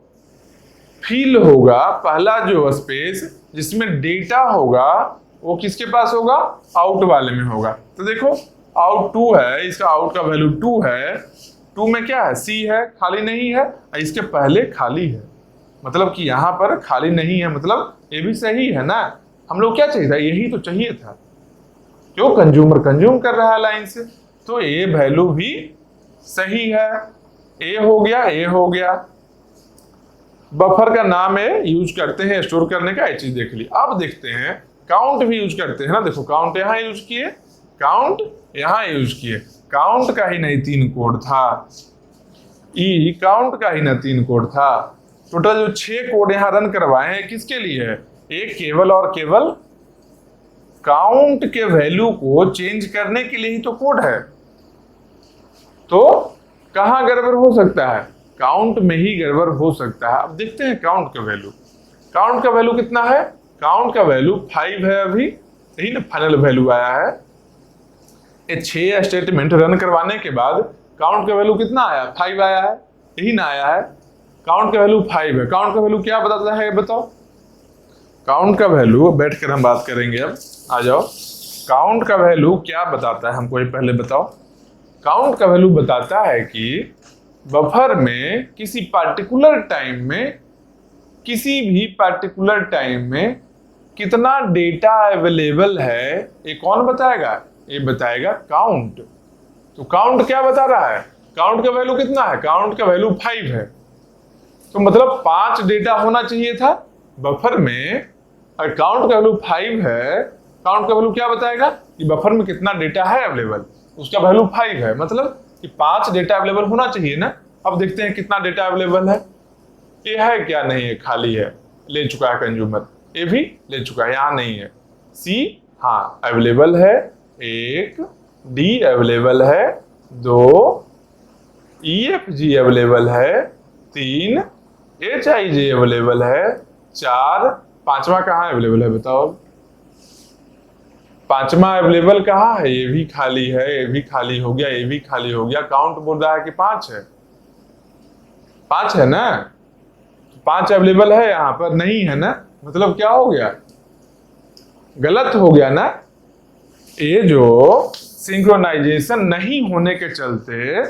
फिल होगा, पहला जो स्पेस जिसमें डेटा होगा वो किसके पास होगा, आउट वाले में होगा। तो देखो आउट 2 है, इसका आउट का वैल्यू 2 है, 2 में क्या है, सी है, खाली नहीं है, इसके पहले खाली है, मतलब कि यहाँ पर खाली नहीं है, मतलब ये भी सही है ना। हम लोग क्या चाहिए था, यही तो चाहिए था, क्यों, कंज्यूमर कंज्यूम कर रहा है लाइन से, तो ये वैल्यू भी सही है। ए हो गया, ए हो गया। बफर का नाम है, यूज करते हैं स्टोर करने का, ये चीज देख ली। अब देखते हैं काउंट भी यूज करते हैं ना। देखो काउंट यहाँ यूज किए, काउंट यहाँ यूज किए, काउंट का ही नहीं 3 कोड था, ई काउंट का ही ना 3 कोड था। टोटल जो 6 कोड यहाँ रन करवाए हैं किसके लिए है, एक केवल और केवल काउंट के वैल्यू को चेंज करने के लिए ही तो कोड है। तो कहां गड़बड़ हो सकता है, काउंट में ही गड़बड़ हो सकता है। अब देखते हैं काउंट का वैल्यू, काउंट का वैल्यू कितना है, काउंट का वैल्यू 5 है, अभी यही ना फाइनल वैल्यू आया है। ये 6 स्टेटमेंट रन करवाने के बाद काउंट का वैल्यू कितना आया, 5 आया है, यही ना आया है। काउंट का वैल्यू 5 है, काउंट का वैल्यू क्या बताता है बताओ, काउंट का वैल्यू बैठकर हम बात करेंगे। अब आ जाओ, काउंट का वैल्यू क्या बताता है हमको, ये पहले बताओ। काउंट का वैल्यू बताता है कि बफर में किसी पार्टिकुलर टाइम में, किसी भी पार्टिकुलर टाइम में कितना डेटा अवेलेबल है, ये कौन बताएगा, ये बताएगा काउंट। तो काउंट क्या बता रहा है, काउंट का वैल्यू कितना है, काउंट का वैल्यू 5 है, तो मतलब 5 डेटा होना चाहिए था बफर में। और काउंट का वैल्यू 5 है, काउंट का वैल्यू क्या बताएगा कि बफर में कितना डेटा है अवेलेबल, उसका वैल्यू 5 है, मतलब कि 5 डेटा अवेलेबल होना चाहिए ना। अब देखते हैं कितना डेटा अवेलेबल है, ये है क्या, नहीं है, खाली है, ले चुका है कंज्यूमर, ये भी ले चुका है, यहाँ नहीं है। सी हाँ अवेलेबल है, 1, डी अवेलेबल है, 2, EFG अवेलेबल है, 3, HIJ अवेलेबल है, 4, 5वां कहाँ अवेलेबल है बताओ, 5वां अवेलेबल कहाँ है, ये भी खाली है, ये भी खाली हो गया, ये भी खाली हो गया। काउंट बोल रहा है कि 5 है, 5 है ना, 5 अवेलेबल है, यहाँ पर नहीं है ना, मतलब क्या हो गया, गलत हो गया ना। ये जो सिंक्रोनाइजेशन नहीं होने के चलते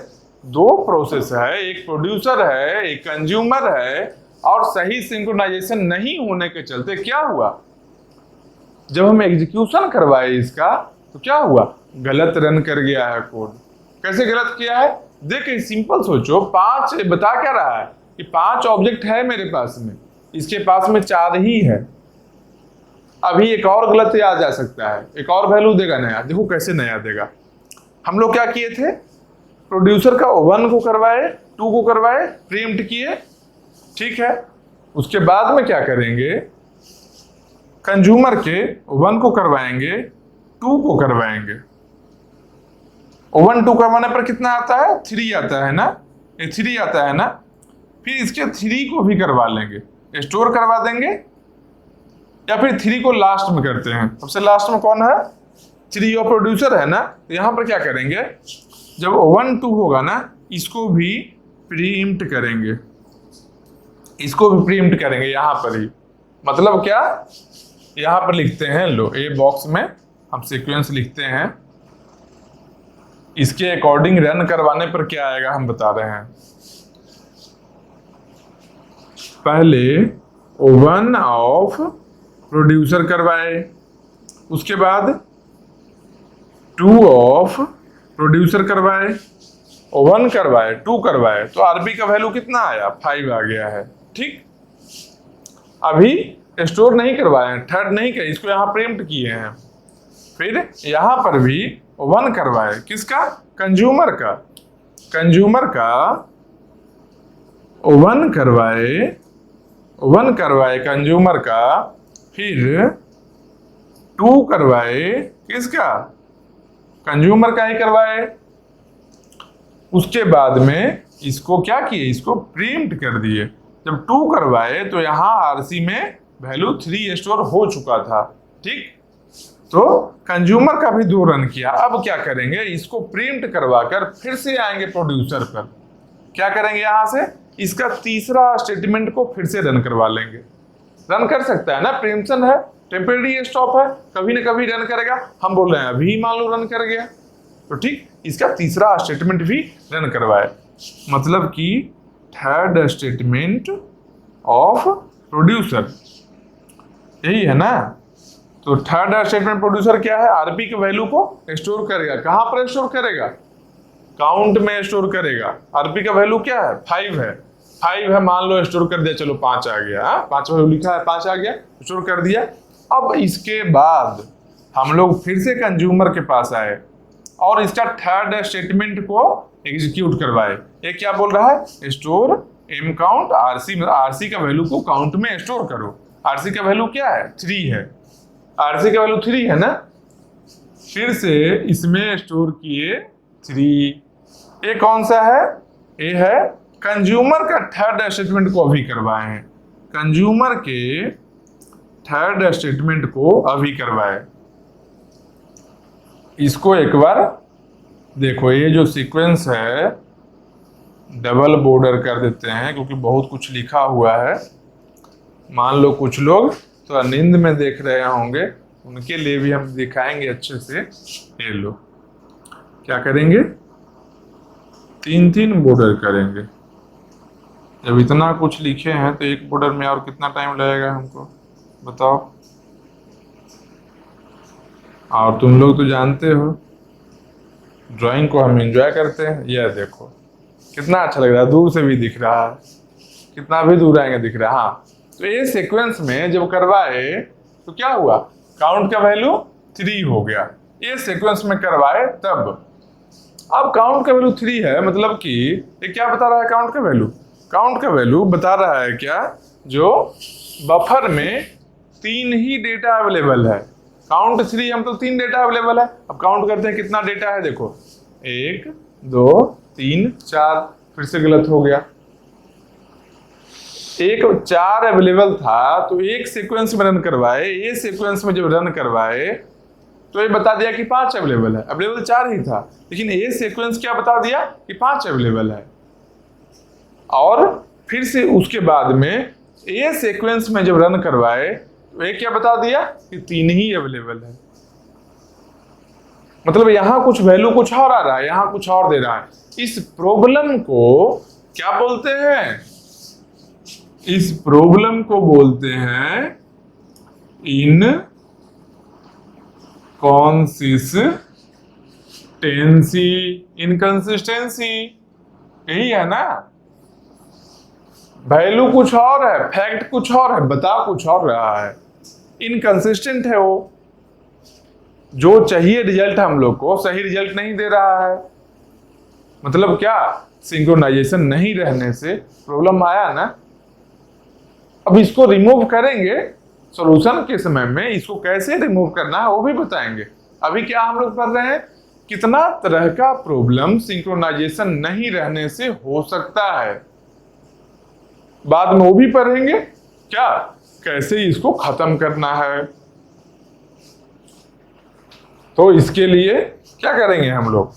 2 प्रोसेस है, एक प्रोड्यूसर है, एक कंज्यूमर है, और सही सिंक्रोनाइजेशन नहीं होने के चलते क्या हुआ, जब हम एग्जीक्यूशन करवाए इसका तो क्या हुआ, गलत रन कर गया है कोड। कैसे गलत किया है, देखिए सिंपल सोचो, 5 बता क्या रहा है कि 5 ऑब्जेक्ट है मेरे पास में, इसके पास में 4 ही है। अभी एक और गलत आ जा सकता है, एक और वैल्यू देगा नया, देखो कैसे नया देगा। हम लोग क्या किए थे, प्रोड्यूसर का 1 को करवाए, 2 को करवाए, प्रीएम्प्ट किए, ठीक है। उसके बाद में क्या करेंगे, कंज्यूमर के 1 को करवाएंगे, 2 को करवाएंगे। 1, 2 करवाने पर कितना आता है, 3 आता है ना, ये 3 आता है ना, फिर इसके 3 को भी करवा लेंगे, स्टोर करवा देंगे, या फिर 3 को लास्ट में करते हैं। सबसे लास्ट में कौन है, 3 और प्रोड्यूसर है ना, तो यहाँ पर क्या करेंगे, जब 1, 2 होगा ना, इसको भी प्रीएम्प्ट करेंगे, इसको भी प्रीएम्प्ट करेंगे यहाँ पर ही। मतलब क्या, यहाँ पर लिखते हैं, लो ए बॉक्स में हम सीक्वेंस लिखते हैं, इसके अकॉर्डिंग रन करवाने पर क्या आएगा हम बता रहे हैं। पहले 1 ऑफ प्रोड्यूसर करवाए, उसके बाद 2 ऑफ प्रोड्यूसर करवाए, 1 करवाए, 2 करवाए, तो आरबी का वैल्यू कितना आया, 5 आ गया है, ठीक। अभी स्टोर नहीं करवाए, थर्ड नहीं किया, इसको यहाँ प्रीएम्प्ट किए हैं। फिर यहाँ पर भी 1 करवाए, किसका, कंज्यूमर का, कंज्यूमर का 1 करवाए, 1 करवाए कंज्यूमर का, फिर 2 करवाए, किसका, कंज्यूमर का ही करवाए। उसके बाद में इसको क्या किए, इसको प्रिंट कर दिए। जब 2 करवाए तो यहाँ आरसी में वैल्यू 3 स्टोर हो चुका था, ठीक। तो कंज्यूमर का भी 2 रन किया। अब क्या करेंगे, इसको प्रिंट करवा कर फिर से आएंगे प्रोड्यूसर पर, क्या करेंगे, यहां से इसका तीसरा स्टेटमेंट को फिर से रन करवा लेंगे। रन कर सकता है ना, प्रीएम्पशन है, टेम्परेरी स्टॉप है, कभी ना कभी रन करेगा। हम बोल रहे हैं अभी मान लो रन कर गया, तो ठीक इसका तीसरा स्टेटमेंट भी रन करवाए, मतलब कि थर्ड स्टेटमेंट ऑफ प्रोड्यूसर, यही है ना। तो थर्ड स्टेटमेंट प्रोड्यूसर क्या है, आरपी के वैल्यू को स्टोर करेगा। कहां पर स्टोर करेगा, काउंट में स्टोर करेगा। आरपी का वैल्यू क्या है, 5 है, 5 है मान लो, स्टोर कर दिया, चलो 5 आ गया, 5 वैल्यू लिखा है, 5 आ गया, स्टोर कर दिया। अब इसके बाद हम लोग फिर से कंज्यूमर के पास आए और इसका थर्ड स्टेटमेंट को एग्जीक्यूट करवाए। ये क्या बोल रहा है, store M count RC, RC का वैल्यू को काउंट में स्टोर करो। आरसी का वैल्यू क्या है, 3 है, आरसी का वैल्यू 3 है ना, फिर से इसमें स्टोर किए 3। ये कौन सा है, ये है कंज्यूमर का थर्ड स्टेटमेंट को अभी करवाए हैं, कंज्यूमर के थर्ड स्टेटमेंट को अभी करवाए। इसको एक बार देखो, ये जो सीक्वेंस है डबल बॉर्डर कर देते हैं क्योंकि बहुत कुछ लिखा हुआ है। मान लो कुछ लोग तो नींद में देख रहे होंगे, उनके लिए भी हम दिखाएंगे अच्छे से। ये लो क्या करेंगे, 3 बॉर्डर करेंगे। जब इतना कुछ लिखे हैं तो एक बॉर्डर में और कितना टाइम लगेगा हमको बताओ। और तुम लोग तो जानते हो ड्राइंग को हम एंजॉय करते हैं। यह देखो कितना अच्छा लग रहा है, दूर से भी दिख रहा है, कितना भी दूर आएंगे दिख रहा है। हाँ, तो ये सीक्वेंस में जब करवाए तो क्या हुआ, काउंट का वैल्यू 3 हो गया। ये सीक्वेंस में करवाए तब, अब काउंट का वैल्यू 3 है, मतलब कि ये क्या बता रहा है, काउंट का वैल्यू, काउंट का वैल्यू बता रहा है क्या, जो बफर में 3 ही डेटा अवेलेबल है। काउंट 3 मतलब 3 डेटा अवेलेबल है। अब काउंट करते हैं कितना डेटा है, देखो 1 2 3 4, फिर से गलत हो गया, 4 अवेलेबल था तो एक सीक्वेंस में रन करवाए। ये सीक्वेंस में जब रन करवाए तो ये बता दिया कि 5 अवेलेबल है, अवेलेबल 4 ही था, लेकिन ये सीक्वेंस क्या बता दिया कि 5 अवेलेबल है। और फिर से उसके बाद में ये सीक्वेंस में जब रन करवाए तो ये क्या बता दिया कि 3 ही अवेलेबल है। मतलब यहां कुछ वैल्यू कुछ और आ रहा है, यहां कुछ और दे रहा है। इस प्रॉब्लम को क्या बोलते हैं, इस प्रॉब्लम को बोलते हैं इनकंसिस्टेंसी, यही है ना। वैल्यू कुछ और है, फैक्ट कुछ और है, बता कुछ और रहा है, इनकंसिस्टेंट है वो। जो चाहिए रिजल्ट हम लोग को सही रिजल्ट नहीं दे रहा है। मतलब क्या, सिंक्रोनाइजेशन नहीं रहने से प्रॉब्लम आया ना। अब इसको रिमूव करेंगे सॉल्यूशन के समय में, इसको कैसे रिमूव करना है वो भी बताएंगे। अभी क्या हम लोग कर रहे हैं, कितना तरह का प्रॉब्लम सिंक्रोनाइजेशन नहीं रहने से हो सकता है, बाद में वो भी पढ़ेंगे क्या, कैसे इसको खत्म करना है। तो इसके लिए क्या करेंगे हम लोग,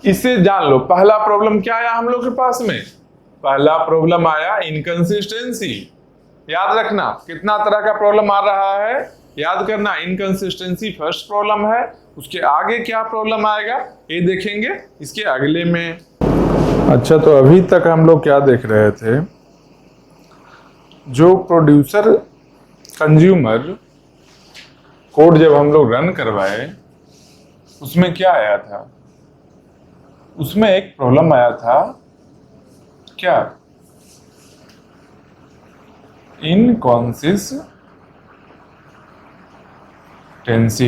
इससे जान लो। पहला प्रॉब्लम क्या आया हम लोग के पास में, पहला प्रॉब्लम आया इनकंसिस्टेंसी। याद रखना कितना तरह का प्रॉब्लम आ रहा है, याद करना। इनकंसिस्टेंसी फर्स्ट प्रॉब्लम है, उसके आगे क्या प्रॉब्लम आएगा ये देखेंगे इसके अगले में। अच्छा, तो अभी तक हम लोग क्या देख रहे थे, जो प्रोड्यूसर कंज्यूमर कोड जब हम लोग रन करवाए उसमें क्या आया था, उसमें एक प्रॉब्लम आया था क्या, इनकंसिस्टेंसी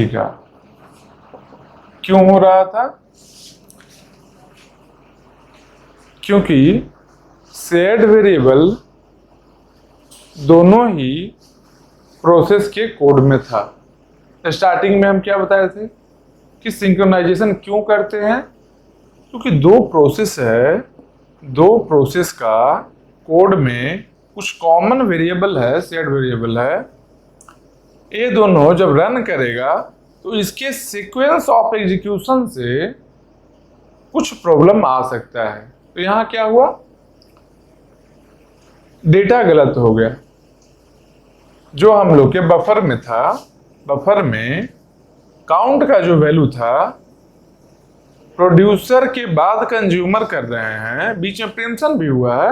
का। क्यों हो रहा था, क्योंकि शेयर्ड वेरिएबल दोनों ही प्रोसेस के कोड में था। स्टार्टिंग में हम क्या बताए थे कि सिंक्रोनाइजेशन क्यों करते हैं, क्योंकि दो प्रोसेस है, दो प्रोसेस का कोड में कुछ कॉमन वेरिएबल है, शेयर्ड वेरिएबल है। ये दोनों जब रन करेगा तो इसके सीक्वेंस ऑफ एग्जीक्यूशन से कुछ प्रॉब्लम आ सकता है। तो यहाँ क्या हुआ, डेटा गलत हो गया। जो हम लोग के बफर में था, बफर में काउंट का जो वैल्यू था, प्रोड्यूसर के बाद कंज्यूमर कर रहे हैं, बीच में प्रिम्पशन भी हुआ है।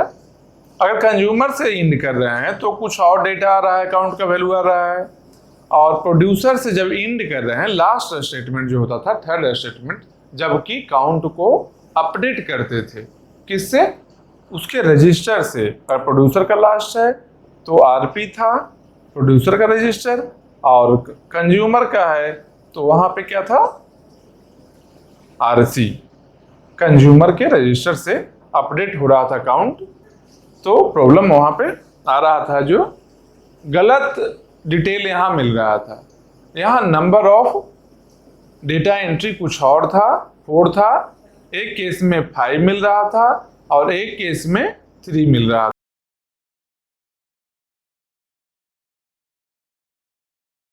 अगर कंज्यूमर से इंड कर रहे हैं तो कुछ और डेटा आ रहा है, काउंट का वैल्यू आ रहा है। और प्रोड्यूसर से जब इंड कर रहे हैं, लास्ट स्टेटमेंट जो होता था, थर्ड स्टेटमेंट, जबकि काउंट को अपडेट करते थे। किससे? उसके रजिस्टर से। अगर प्रोड्यूसर का लास्ट है तो आरपी था, प्रोड्यूसर का रजिस्टर, और कंज्यूमर का है तो वहां पे क्या था? आरसी, कंज्यूमर के रजिस्टर से अपडेट हो रहा था काउंट। तो प्रॉब्लम वहां पे आ रहा था, जो गलत डिटेल यहां मिल रहा था। यहां नंबर ऑफ डेटा एंट्री कुछ और था, 4 था। एक केस में 5 मिल रहा था और एक केस में 3 मिल रहा था।